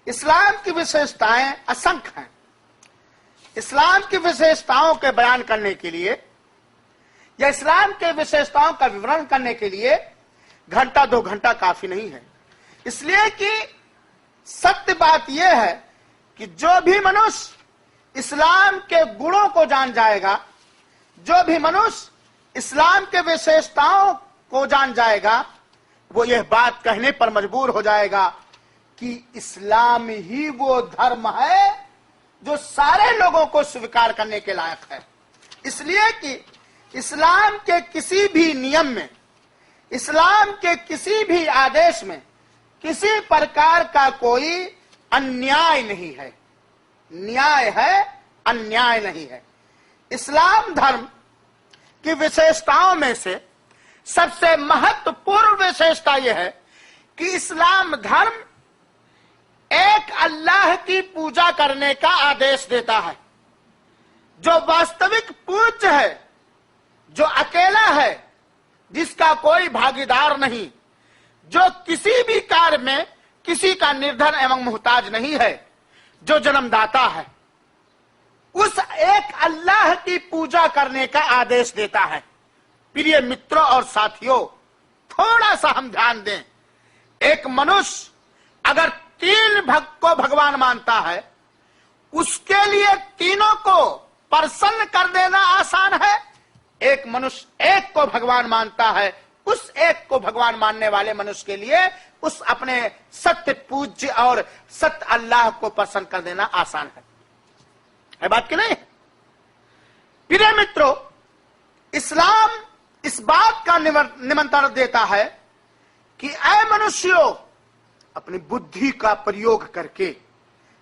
इस्लाम की विशेषताएं असंख्य हैं। इस्लाम की विशेषताओं के बयान करने के लिए या इस्लाम के विशेषताओं का विवरण करने के लिए घंटा 2 घंटा काफी नहीं है। इसलिए कि सत्य बात यह है कि जो भी मनुष्य इस्लाम के गुणों को जान जाएगा, जो भी मनुष्य इस्लाम के विशेषताओं को जान जाएगा, वो यह बात कहने पर मजबूर हो जाएगा कि इस्लाम ही वो धर्म है जो सारे लोगों को स्वीकार करने के लायक है। इसलिए कि इस्लाम के किसी भी नियम में, इस्लाम के किसी भी आदेश में किसी प्रकार का कोई अन्याय नहीं है। न्याय है, अन्याय नहीं है। इस्लाम धर्म की विशेषताओं में से सबसे महत्वपूर्ण विशेषता यह है कि इस्लाम धर्म एक अल्लाह की पूजा करने का आदेश देता है, जो वास्तविक पूज्य है, जो अकेला है, जिसका कोई भागीदार नहीं, जो किसी भी कार्य में किसी का निर्धन एवं मुहताज नहीं है, जो जन्मदाता है, उस एक अल्लाह की पूजा करने का आदेश देता है। प्रिय मित्रों और साथियों, थोड़ा सा हम ध्यान दें। एक मनुष्य अगर 3 भक्त को भगवान मानता है, उसके लिए तीनों को प्रसन्न कर देना आसान है। एक मनुष्य एक को भगवान मानता है, उस एक को भगवान मानने वाले मनुष्य के लिए उस अपने सत्य पूज्य और सत्य अल्लाह को प्रसन्न कर देना आसान है बात की नहीं? प्रिय मित्रों, इस्लाम इस बात का निमंत्रण देता है कि ऐ मनुष्यों, अपनी बुद्धि का प्रयोग करके,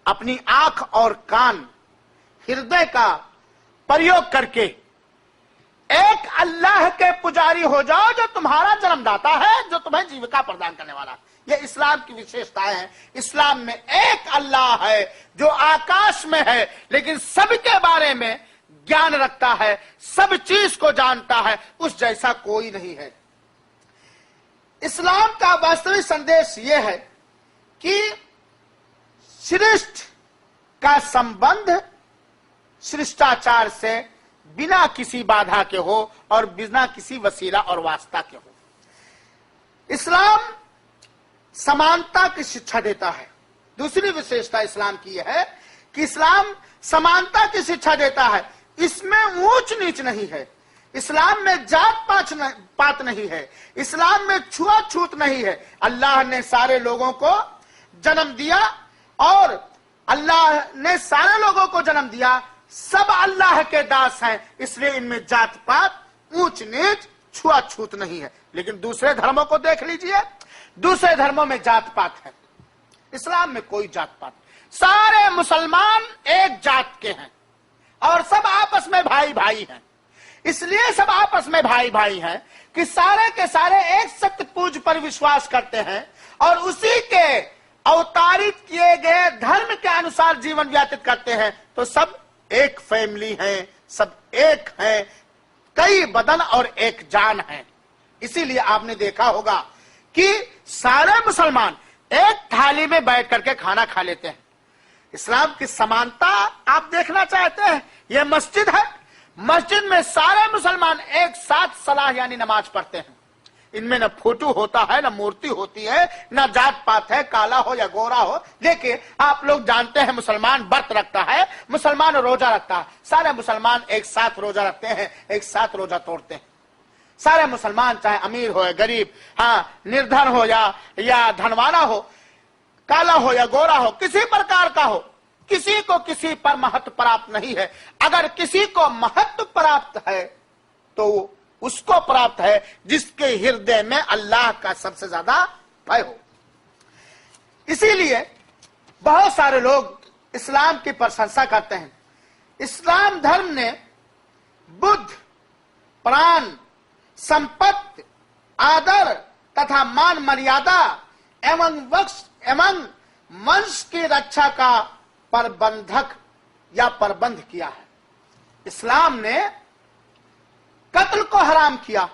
अपनी आंख और कान, हृदय का प्रयोग करके एक अल्लाह के पुजारी हो जाओ, जो तुम्हारा जन्मदाता है, जो तुम्हें जीविका प्रदान करने वाला है। ये इस्लाम की विशेषताएं हैं। इस्लाम में एक अल्लाह है जो आकाश में है, लेकिन सबके बारे में ज्ञान रखता है, सब चीज को जानता है, उस जैसा कोई नहीं है। इस्लाम का वास्तविक संदेश यह है कि सृष्टि का संबंध शिष्टाचार से बिना किसी बाधा के हो और बिना किसी वसीला और वास्ता के हो। इस्लाम समानता की शिक्षा देता है। दूसरी विशेषता इस्लाम की यह है कि इस्लाम समानता की शिक्षा देता है। इसमें ऊंच नीच नहीं है, इस्लाम में जात पात नहीं है, इस्लाम में छुआछूत नहीं है। अल्लाह ने सारे लोगों को जन्म दिया और अल्लाह ने सारे लोगों को जन्म दिया, सब अल्लाह के दास हैं, इसलिए इनमें जात पात, ऊंच नीच, छुआछूत नहीं है। लेकिन दूसरे धर्मों को देख लीजिए, दूसरे धर्मों में जात पात है, इस्लाम में कोई जात पात, सारे मुसलमान एक जात के हैं और सब आपस में भाई भाई हैं। इसलिए सब आपस में भाई भाई हैं कि सारे के सारे एक सत्य पूज पर विश्वास करते हैं और उसी के अवतारित किए गए धर्म के अनुसार जीवन व्यतीत करते हैं। तो सब एक फैमिली है, सब एक है, कई बदन और एक जान है। इसीलिए आपने देखा होगा कि सारे मुसलमान एक थाली में बैठ करके खाना खा लेते हैं। इस्लाम की समानता आप देखना चाहते हैं, यह मस्जिद है, मस्जिद में सारे मुसलमान एक साथ सलाह यानी नमाज पढ़ते हैं। इनमें न फोटो होता है, न मूर्ति होती है, न जात पात है, काला हो या गोरा हो। देखिए आप लोग जानते हैं मुसलमान व्रत रखता है, मुसलमान रोजा रखता है, सारे मुसलमान एक साथ रोजा रखते हैं, एक साथ रोजा तोड़ते हैं। सारे मुसलमान चाहे अमीर हो या गरीब, हाँ निर्धन हो या धनवाना हो, काला हो या गोरा हो, किसी प्रकार का हो, किसी को किसी पर महत्व प्राप्त नहीं है। अगर किसी को महत्व प्राप्त है तो उसको प्राप्त है जिसके हृदय में अल्लाह का सबसे ज्यादा भय हो। इसीलिए बहुत सारे लोग इस्लाम की प्रशंसा करते हैं। इस्लाम धर्म ने बुद्ध, प्राण, संपत्ति, आदर तथा मान मर्यादा एवं वंश की रक्षा का प्रबंधक या प्रबंध किया है। इस्लाम ने कत्ल को हराम किया,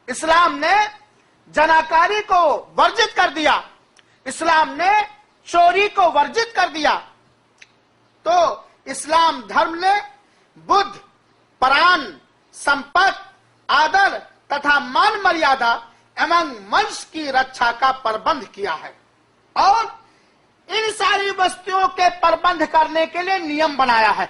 इस्लाम ने जनाकारी को वर्जित कर दिया, इस्लाम ने चोरी को वर्जित कर दिया। तो इस्लाम धर्म ने बुद्ध, प्राण, संपत्ति, आदर तथा मान मर्यादा एवं वंश की रक्षा का प्रबंध किया है और इन सारी वस्तुओं के प्रबंध करने के लिए नियम बनाया है।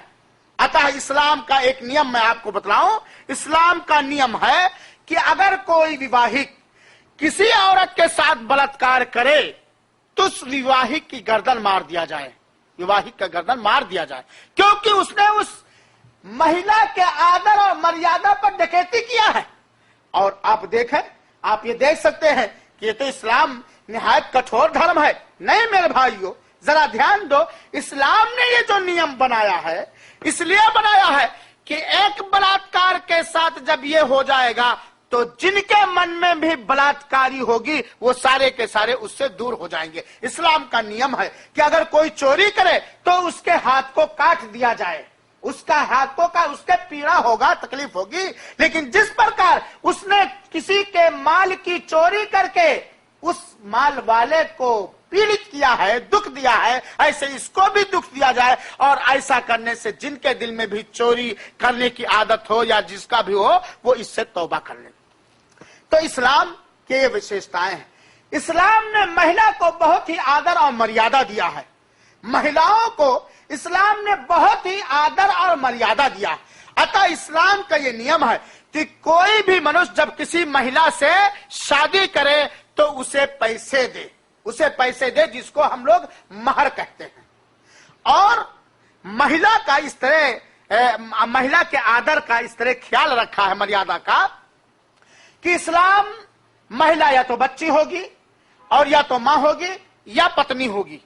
अतः इस्लाम का एक नियम मैं आपको बतलाऊं, इस्लाम का नियम है कि अगर कोई विवाहिक किसी औरत के साथ बलात्कार करे तो उस विवाहिक की गर्दन मार दिया जाए, विवाहिक का गर्दन मार दिया जाए, क्योंकि उसने उस महिला के आदर और मर्यादा पर डकैती किया है। और आप देखें, आप ये देख सकते हैं कि ये तो इस्लाम निहायत कठोर धर्म है। नहीं मेरे भाइयों, जरा ध्यान दो, इस्लाम ने ये जो नियम बनाया है इसलिए बनाया है कि एक बलात्कार के साथ जब ये हो जाएगा तो जिनके मन में भी बलात्कारी होगी वो सारे के सारे उससे दूर हो जाएंगे। इस्लाम का नियम है कि अगर कोई चोरी करे तो उसके हाथ को काट दिया जाए, उसका हाथों का उसके पीड़ा होगा, तकलीफ होगी, लेकिन जिस प्रकार उसने किसी के माल की चोरी करके उस माल वाले को पीड़ित किया है, दुख दिया है, ऐसे इसको भी दुख दिया जाए। और ऐसा करने से जिनके दिल में भी चोरी करने की आदत हो या जिसका भी हो वो इससे तौबा कर ले। तो इस्लाम के ये विशेषताएं हैं। इस्लाम ने महिला को बहुत ही आदर और मर्यादा दिया है, महिलाओं को इस्लाम ने बहुत ही आदर और मर्यादा दिया। अतः इस्लाम का ये नियम है कि कोई भी मनुष्य जब किसी महिला से शादी करे तो उसे पैसे दे, उसे पैसे दे जिसको हम लोग महर कहते हैं। और महिला का इस तरह महिला के आदर का इस तरह ख्याल रखा है, मर्यादा का, कि इस्लाम महिला या तो बच्ची होगी और या तो मां होगी या पत्नी होगी,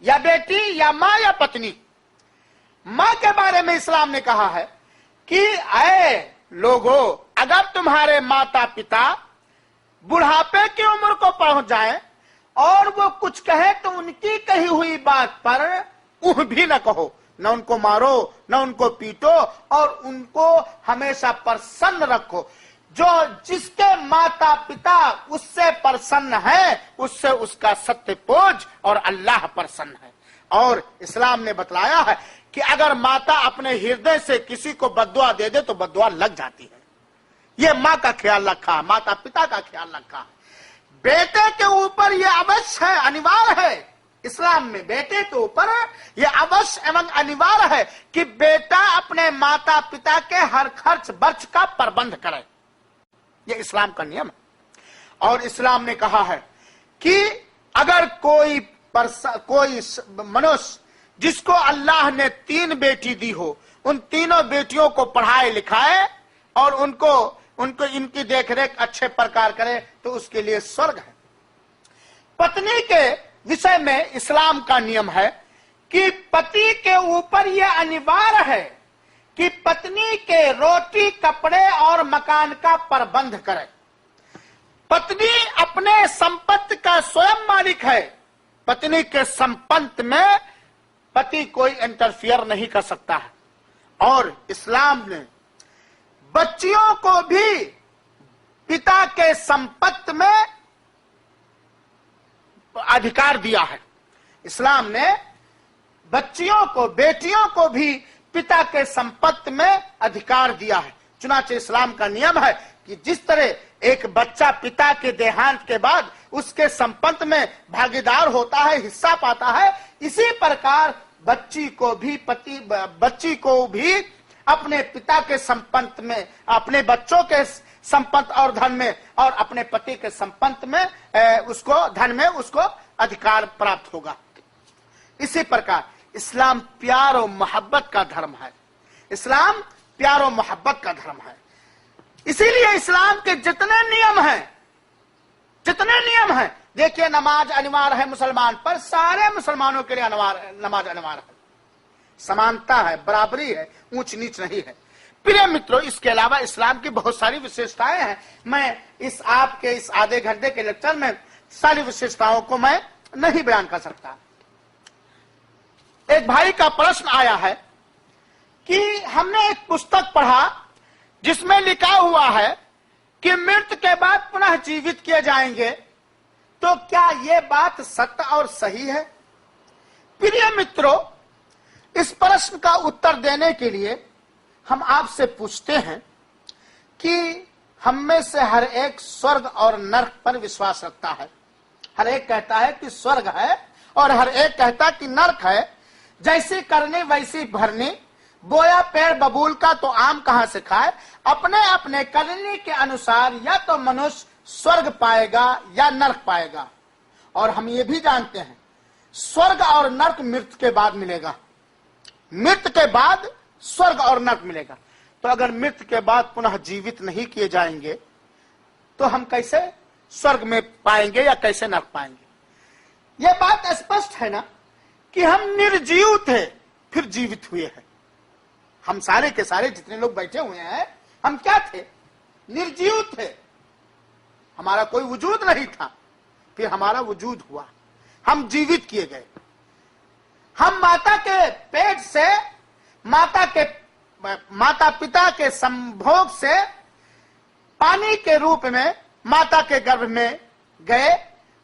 या बेटी या मां या पत्नी। मां के बारे में इस्लाम ने कहा है कि ऐ लोगों, अगर तुम्हारे माता पिता बुढ़ापे की उम्र को पहुंच जाए और वो कुछ कहे तो उनकी कही हुई बात पर उह भी न कहो, न उनको मारो न उनको पीटो और उनको हमेशा प्रसन्न रखो। जो जिसके माता पिता उससे प्रसन्न है उससे उसका सत्य पूज और अल्लाह प्रसन्न है। और इस्लाम ने बतलाया है कि अगर माता अपने हृदय से किसी को बद्दुआ दे दे तो बद्दुआ लग जाती है। ये माँ का ख्याल रखा, माता पिता का ख्याल रखा। बेटे के ऊपर यह अवश्य है, अनिवार्य है, इस्लाम में बेटे के ऊपर यह अवश्य एवं अनिवार्य है कि बेटा अपने माता पिता के हर खर्च वर्च का प्रबंध करे। यह इस्लाम का नियम है। और इस्लाम ने कहा है कि अगर कोई मनुष्य जिसको अल्लाह ने 3 बेटी दी हो, उन तीनों बेटियों को पढ़ाए लिखाए और उनको इनकी देखरेख अच्छे प्रकार करे तो उसके लिए स्वर्ग है। पत्नी के विषय में इस्लाम का नियम है कि पति के ऊपर यह अनिवार्य है कि पत्नी के रोटी, कपड़े और मकान का प्रबंध करे। पत्नी अपने संपत्ति का स्वयं मालिक है। पत्नी के संपत्ति में पति कोई इंटरफियर नहीं कर सकता है। और इस्लाम ने बच्चियों को भी पिता के संपत्ति में अधिकार दिया है। इस्लाम ने बच्चियों को, बेटियों को भी पिता के संपत्ति में अधिकार दिया है। चुनाचे इस्लाम का नियम है कि जिस तरह एक बच्चा पिता के देहांत के बाद उसके संपत्ति में भागीदार होता है, हिस्सा पाता है, इसी प्रकार बच्ची को भी अपने पिता के संपत्ति में, अपने बच्चों के संपत्ति और धन में और अपने पति के संपत्ति में उसको धन में उसको अधिकार प्राप्त होगा। इसी प्रकार इस्लाम प्यार और मोहब्बत का धर्म है। इस्लाम प्यार और मोहब्बत का धर्म है। इसीलिए इस्लाम के जितने नियम हैं, देखिए नमाज अनिवार्य है मुसलमान पर, सारे मुसलमानों के लिए नमाज अनिवार्य है। समानता है, बराबरी है, ऊंच नीच नहीं है। प्रिय मित्रों, इसके अलावा इस्लाम की बहुत सारी विशेषताएं हैं। मैं इस आधे घंटे के लेक्चर में सारी विशेषताओं को मैं नहीं बयान कर सकता। एक भाई का प्रश्न आया है कि हमने एक पुस्तक पढ़ा जिसमें लिखा हुआ है कि मृत्यु के बाद पुनः जीवित किए जाएंगे, तो क्या यह बात सत्य और सही है? प्रिय मित्रों, इस प्रश्न का उत्तर देने के लिए हम आपसे पूछते हैं कि हम में से हर एक स्वर्ग और नरक पर विश्वास रखता है। हर एक कहता है कि स्वर्ग है और हर एक कहता है कि नरक है। जैसी करनी वैसी भरनी, बोया पेड़ बबूल का तो आम कहां से खाए। अपने अपने करनी के अनुसार या तो मनुष्य स्वर्ग पाएगा या नरक पाएगा। और हम ये भी जानते हैं स्वर्ग और नरक मृत्यु के बाद मिलेगा। मृत्यु के बाद स्वर्ग और नरक मिलेगा। तो अगर मृत्यु के बाद पुनः जीवित नहीं किए जाएंगे तो हम कैसे स्वर्ग में पाएंगे या कैसे नरक पाएंगे? यह बात स्पष्ट है ना कि हम निर्जीव थे फिर जीवित हुए हैं। हम सारे के सारे जितने लोग बैठे हुए हैं, हम क्या थे? निर्जीव थे। हमारा कोई वजूद नहीं था, फिर हमारा वजूद हुआ, हम जीवित किए गए। हम माता के पेट से, माता पिता के संभोग से पानी के रूप में माता के गर्भ में गए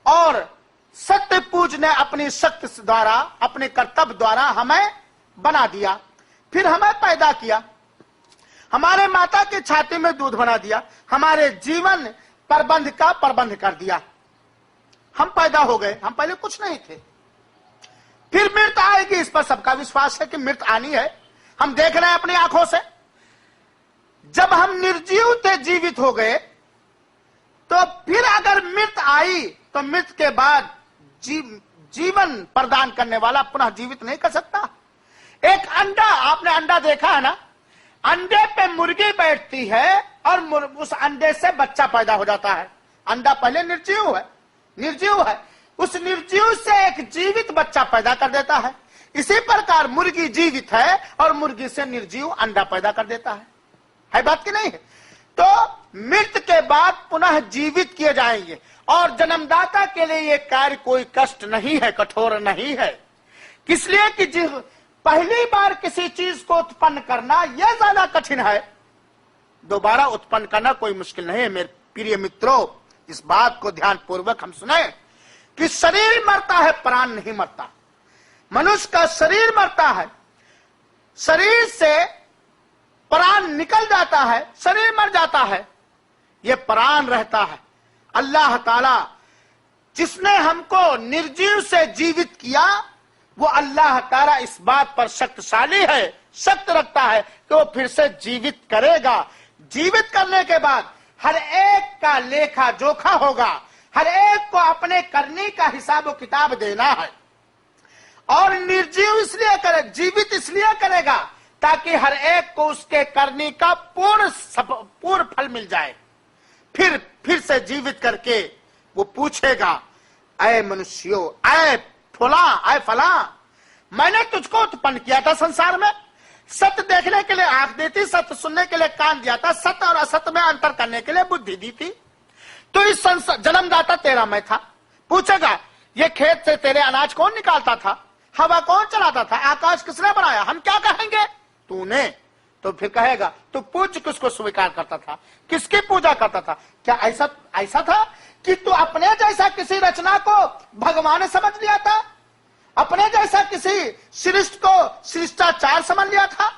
और सत्य पूज ने अपनी शक्ति द्वारा, अपने कर्तव्य द्वारा हमें बना दिया, फिर हमें पैदा किया, हमारे माता के छाती में दूध बना दिया, हमारे जीवन प्रबंध का प्रबंध कर दिया। हम पैदा हो गए, हम पहले कुछ नहीं थे। फिर मृत्यु आएगी, इस पर सबका विश्वास है कि मृत्यु आनी है। हम देख रहे हैं अपनी आंखों से। जब हम निर्जीव थे जीवित हो गए, तो फिर अगर मृत्यु आई तो मृत्यु के बाद जीवन प्रदान करने वाला पुनः जीवित नहीं कर सकता। एक अंडा, आपने अंडा देखा है ना, अंडे पे मुर्गी बैठती है और उस अंडे से बच्चा पैदा हो जाता है। अंडा पहले निर्जीव है, उस निर्जीव से एक जीवित बच्चा पैदा कर देता है। इसी प्रकार मुर्गी जीवित है और मुर्गी से निर्जीव अंडा पैदा कर देता है बात की नहीं है? तो मृत्यु के बाद पुनः जीवित किए जाएंगे। और जन्मदाता के लिए यह कार्य कोई कष्ट नहीं है, कठोर नहीं है। इसलिए कि पहली बार किसी चीज को उत्पन्न करना यह ज्यादा कठिन है, दोबारा उत्पन्न करना कोई मुश्किल नहीं है। मेरे प्रिय मित्रों, इस बात को ध्यान पूर्वक हम सुने कि शरीर मरता है, प्राण नहीं मरता। मनुष्य का शरीर मरता है, शरीर से प्राण निकल जाता है, शरीर मर जाता है, यह प्राण रहता है। अल्लाह ताला जिसने हमको निर्जीव से जीवित किया, वो अल्लाह ताला इस बात पर शक्तिशाली है, शक्ति रखता है कि वो फिर से जीवित करेगा। जीवित करने के बाद हर एक का लेखा जोखा होगा, हर एक को अपने करने का हिसाब किताब देना है। और निर्जीव इसलिए करे, जीवित इसलिए करेगा ताकि हर एक को उसके करने का पूर्ण फल मिल जाए। फिर से जीवित करके वो पूछेगा अय मनुष्यों, अय फला, मैंने तुझको उत्पन्न किया था संसार में। सत्य देखने के लिए आंख दी थी, सत्य सुनने के लिए कान दिया था, सत्य और असत्य में अंतर करने के लिए बुद्धि दी थी। तो इस जन्मदाता तेरा मैं था। पूछेगा ये खेत से तेरे अनाज कौन निकालता था, हवा कौन चलाता था, आकाश किसने बनाया, हम क्या कहेंगे, तूने। तो फिर कहेगा तू पूज्य किसको स्वीकार करता था, किसकी पूजा करता था, क्या ऐसा था कि तू अपने जैसा किसी रचना को भगवान समझ लिया था, अपने जैसा किसी सृष्टि को शिष्टाचार समझ लिया था?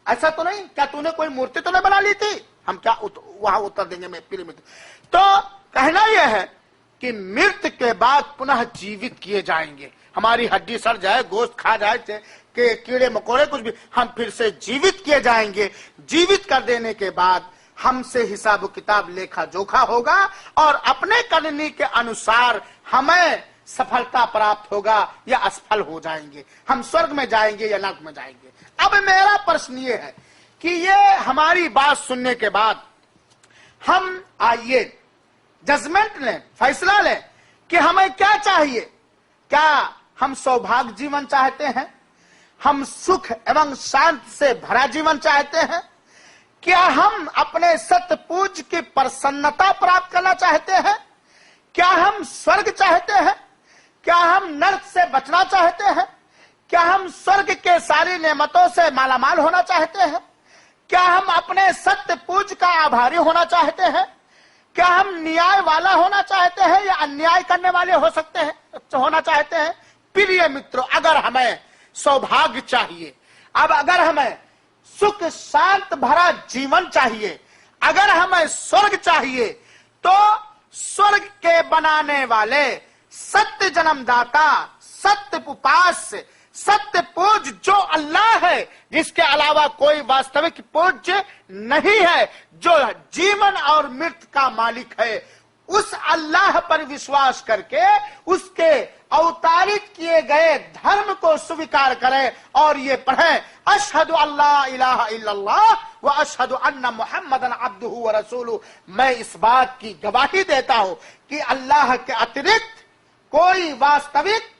ऐसा तो नहीं। क्या तूने कोई मूर्ति तो नहीं बना ली थी? हम क्या वहां उत्तर देंगे मैं प्रिय मित्र। तो कहना यह है कि मृत्यु के बाद पुनः जीवित किए जाएंगे। हमारी हड्डी सड़ जाए, गोश्त खा जाए, के कीड़े मकोड़े कुछ भी, हम फिर से जीवित किए जाएंगे। जीवित कर देने के बाद हमसे हिसाब किताब लेखा जोखा होगा और अपने करनी के अनुसार हमें सफलता प्राप्त होगा या असफल हो जाएंगे, हम स्वर्ग में जाएंगे या नरक में जाएंगे। अब मेरा प्रश्न ये है कि ये हमारी बात सुनने के बाद हम आइए जजमेंट लें, फैसला लें कि हमें क्या चाहिए। क्या हम सौभाग्य जीवन चाहते हैं, हम सुख एवं शांति से भरा जीवन चाहते हैं, क्या हम अपने सत्य पूज्य की प्रसन्नता प्राप्त करना चाहते हैं, क्या हम स्वर्ग चाहते हैं, क्या हम नरक से बचना चाहते हैं, क्या हम स्वर्ग के सारी नेमतों से मालामाल होना चाहते हैं, क्या हम अपने सत्य पूज्य का आभारी होना चाहते हैं, क्या हम न्याय वाला होना चाहते हैं या अन्याय करने वाले होना चाहते हैं। प्रिय मित्रों, अगर हमें सौभाग्य चाहिए, अब अगर हमें सुख शांत भरा जीवन चाहिए, अगर हमें स्वर्ग चाहिए, तो स्वर्ग के बनाने वाले सत्य जन्मदाता, सत्य उपास्य, सत्य पूज्य जो अल्लाह है, जिसके अलावा कोई वास्तविक पूज्य नहीं है, जो जीवन और मृत्यु का मालिक है, उस अल्लाह पर विश्वास करके उसके अवतारित किए गए धर्म को स्वीकार करें और ये पढ़ें, अशहदु अल्ला इलाहा इल्लल्लाह व अशहदु अन्ना मुहम्मदन अब्दुहु व रसूलुहु। मैं इस बात की गवाही देता हूं कि अल्लाह के अतिरिक्त कोई वास्तविक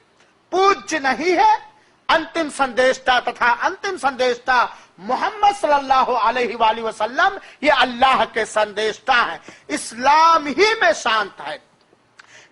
पूज्य नहीं है। अंतिम संदेशता तथा अंतिम संदेशता मोहम्मद सल्लल्लाहु अलैहि वसल्लम ये अल्लाह के संदेशता है। इस्लाम ही में शांत है,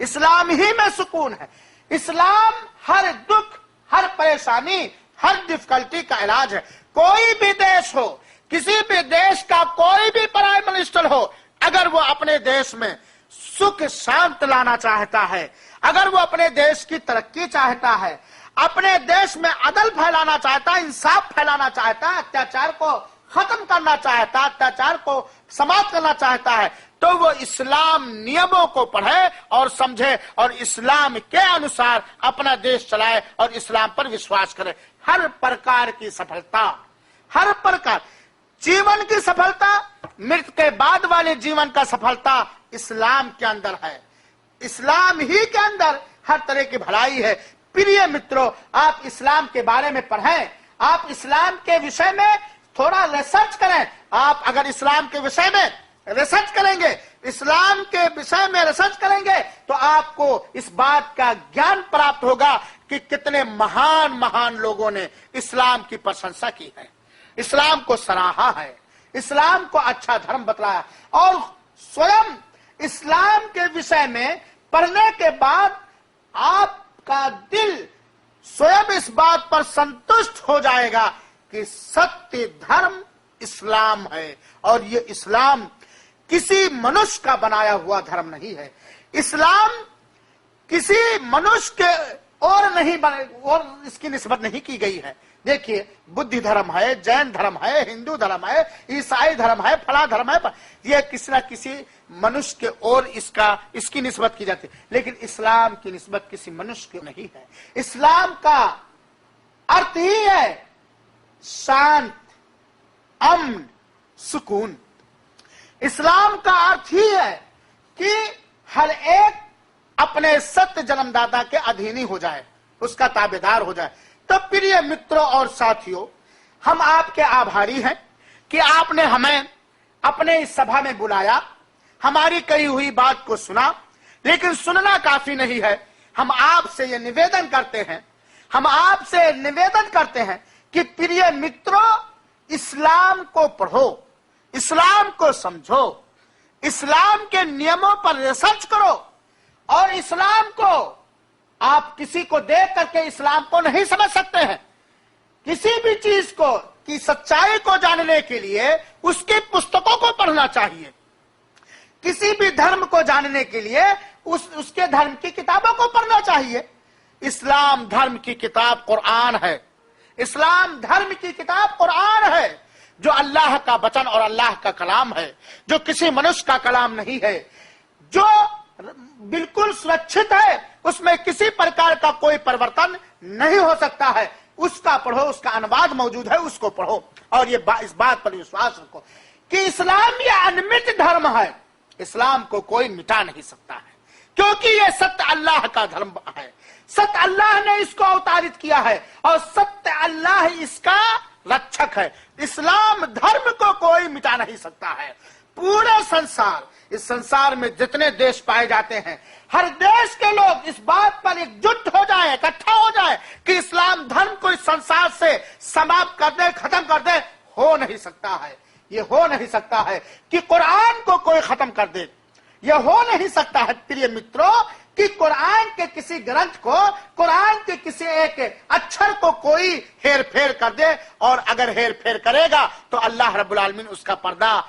इस्लाम ही में सुकून है। इस्लाम हर दुख, हर परेशानी, हर डिफिकल्टी का इलाज है। कोई भी देश हो, किसी भी देश का कोई भी प्राइम मिनिस्टर हो, अगर वो अपने देश में सुख शांत लाना चाहता है, अगर वो अपने देश की तरक्की चाहता है, अपने देश में अदल फैलाना चाहता है, इंसाफ फैलाना चाहता है, अत्याचार को खत्म करना चाहता है, अत्याचार को समाप्त करना चाहता है, तो वो इस्लाम नियमों को पढ़े और समझे और इस्लाम के अनुसार अपना देश चलाए और इस्लाम पर विश्वास करे। हर प्रकार की सफलता, हर प्रकार जीवन की सफलता, मृत्यु के बाद वाले जीवन का सफलता इस्लाम के अंदर है। इस्लाम ही के अंदर हर तरह की भलाई है। प्रिय मित्रों, आप इस्लाम के बारे में पढ़ें, आप इस्लाम के विषय में थोड़ा रिसर्च करें। आप अगर इस्लाम के विषय में रिसर्च करेंगे, इस्लाम के विषय में रिसर्च करेंगे, तो आपको इस बात का ज्ञान प्राप्त होगा कि कितने महान महान लोगों ने इस्लाम की प्रशंसा की है, इस्लाम को सराहा है, इस्लाम को अच्छा धर्म बतलाया। और स्वयं इस्लाम के विषय में पढ़ने के बाद आपका दिल स्वयं इस बात पर संतुष्ट हो जाएगा कि सत्य धर्म इस्लाम है और ये इस्लाम किसी मनुष्य का बनाया हुआ धर्म नहीं है। इस्लाम किसी मनुष्य के और नहीं बने और इसकी निस्बत नहीं की गई है। देखिए, बुद्ध धर्म है, जैन धर्म है, हिंदू धर्म है, ईसाई धर्म है, फला धर्म है, ये किसी न किसी मनुष्य के और इसकी निस्बत की जाती है, लेकिन इस्लाम की निस्बत किसी मनुष्य की नहीं है। इस्लाम का अर्थ ही है शांत, अमन, सुकून। इस्लाम का अर्थ ही है कि हर एक अपने सत्य जन्मदाता के अधीनी हो जाए, उसका ताबेदार हो जाए। तो प्रिय मित्रों और साथियों, हम आपके आभारी हैं कि आपने हमें अपने इस सभा में बुलाया, हमारी कही हुई बात को सुना। लेकिन सुनना काफी नहीं है, हम आपसे ये निवेदन करते हैं कि प्रिय मित्रों, इस्लाम को पढ़ो, इस्लाम को समझो, इस्लाम के नियमों पर रिसर्च करो। और इस्लाम को आप किसी को देख करके इस्लाम को नहीं समझ सकते हैं। किसी भी चीज को की सच्चाई को जानने के लिए उसकी पुस्तकों को पढ़ना चाहिए। किसी भी धर्म को जानने के लिए उसके धर्म की किताबों को पढ़ना चाहिए। इस्लाम धर्म की किताब कुरान है। इस्लाम धर्म की किताब कुरान है, जो अल्लाह का वचन और अल्लाह का कलाम है, जो किसी मनुष्य का कलाम नहीं है, जो बिल्कुल सुरक्षित है, उसमें किसी प्रकार का कोई परिवर्तन नहीं हो सकता है। उसका पढ़ो, उसका अनुवाद मौजूद है, उसको पढ़ो। और ये इस बात पर विश्वास रखो कि इस्लाम ये अनमित धर्म है। इस्लाम को कोई मिटा नहीं सकता है, क्योंकि ये सत्य अल्लाह का धर्म है। सत्य अल्लाह ने इसको अवतारित किया है और सत्य अल्लाह इसका रक्षक है। इस्लाम धर्म को कोई मिटा नहीं सकता है। पूरे संसार, इस संसार में जितने देश पाए जाते हैं, हर देश के लोग इस बात पर एकजुट हो जाए, इकट्ठा हो जाए कि इस्लाम धर्म को इस संसार से समाप्त कर दे, खत्म कर दे। हो नहीं सकता है, ये हो नहीं सकता है कि कुरान को कोई खत्म कर दे। यह हो नहीं सकता है प्रिय मित्रों कि कुरान के किसी ग्रंथ को, कुरान के किसी एक अक्षर को कोई हेर फेर कर दे। और अगर हेर फेर करेगा तो अल्लाह रब्बुल आलमीन उसका पर्दा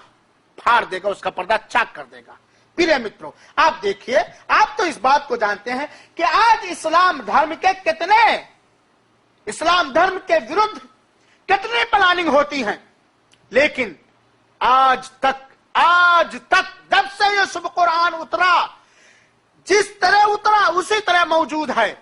फाड़ देगा, उसका पर्दा चाक कर देगा। प्रिय मित्रों, आप देखिए, आप तो इस बात को जानते हैं कि आज इस्लाम धर्म के विरुद्ध कितने प्लानिंग होती हैं, लेकिन आज तक जब से ये शुभ कुरान उतरा, जिस तरह उतरा उसी तरह मौजूद है।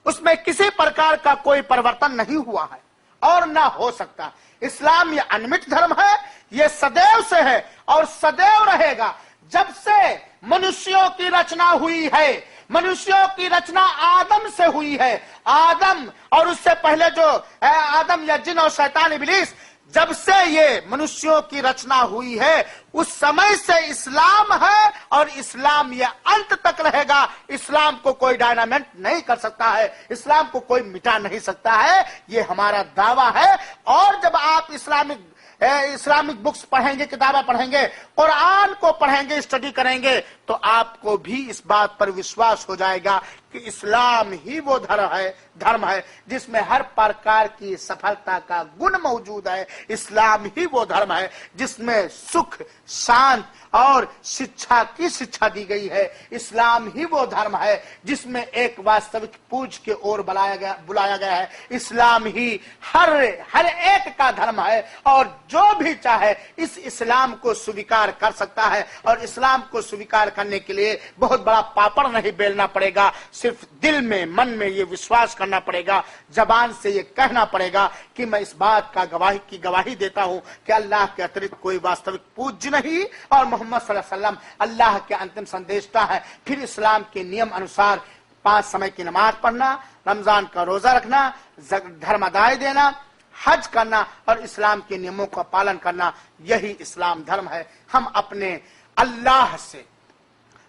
उसमें किसी प्रकार का कोई परिवर्तन नहीं हुआ है और ना हो सकता। इस्लाम ये अनमित धर्म है, ये सदैव से है और सदैव रहेगा। जब से मनुष्यों की रचना हुई है, मनुष्यों की रचना आदम से हुई है। आदम और उससे पहले जो आदम या जिन और शैतान इब्लीस, जब से ये मनुष्यों की रचना हुई है उस समय से इस्लाम है और इस्लाम ये अंत तक रहेगा। इस्लाम को कोई डायनामेंट नहीं कर सकता है, इस्लाम को कोई मिटा नहीं सकता है, ये हमारा दावा है। और जब आप इस्लामिक बुक्स पढ़ेंगे, किताबें पढ़ेंगे, कुरान को पढ़ेंगे, स्टडी करेंगे, तो आपको भी इस बात पर विश्वास हो जाएगा कि इस्लाम ही वो धर्म है जिसमें हर प्रकार की सफलता का गुण मौजूद है। इस्लाम ही वो धर्म है जिसमें सुख, शांति और शिक्षा की शिक्षा दी गई है। इस्लाम ही वो धर्म है जिसमें एक वास्तविक पूज के ओर बुलाया गया है। इस्लाम ही हर एक का धर्म है और जो भी चाहे इस इस्लाम को स्वीकार कर सकता है। और इस्लाम को स्वीकार करने के लिए बहुत बड़ा पापड़ नहीं बेलना पड़ेगा, सिर्फ दिल में, मन में ये विश्वास करना पड़ेगा, जबान से ये कहना पड़ेगा कि मैं इस बात का गवाही देता हूं कि अल्लाह के अतिरिक्त कोई वास्तविक पूज्य नहीं और मोहम्मद सल्लल्लाहु अलैहि वसल्लम अल्लाह के अंतिम संदेशता है। फिर इस्लाम के नियम अनुसार 5 समय की नमाज पढ़ना, रमजान का रोजा रखना, धर्म अदाय देना, हज करना और इस्लाम के नियमों का पालन करना, यही इस्लाम धर्म है। हम अपने अल्लाह से,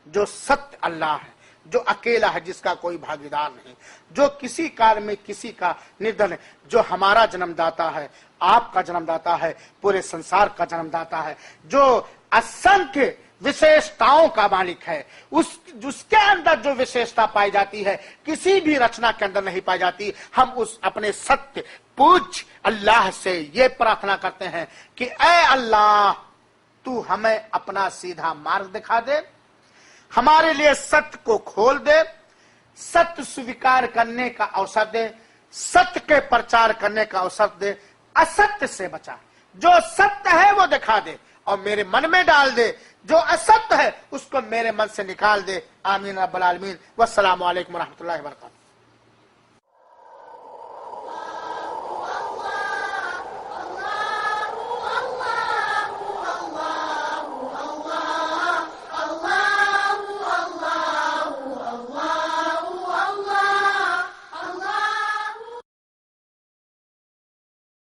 जो सत्य अल्लाह है, जो अकेला है, जिसका कोई भागीदार नहीं, जो किसी कार्य में किसी का निर्धन है, जो हमारा जन्मदाता है, आपका जन्मदाता है, पूरे संसार का जन्मदाता है, जो असंख्य विशेषताओं का मालिक है, उसके अंदर जो विशेषता पाई जाती है किसी भी रचना के अंदर नहीं पाई जाती। हम उस अपने सत्य पूज्य अल्लाह से ये प्रार्थना करते हैं कि ऐ अल्लाह, तू हमें अपना सीधा मार्ग दिखा दे, हमारे लिए सत्य को खोल दे, सत्य स्वीकार करने का अवसर दे, सत्य के प्रचार करने का अवसर दे, असत्य से बचा, जो सत्य है वो दिखा दे और मेरे मन में डाल दे, जो असत्य है उसको मेरे मन से निकाल दे। आमीन रब्बल आलमीन। वस्सलामु अलैकुम व रहमतुल्लाहि व बरकातहू।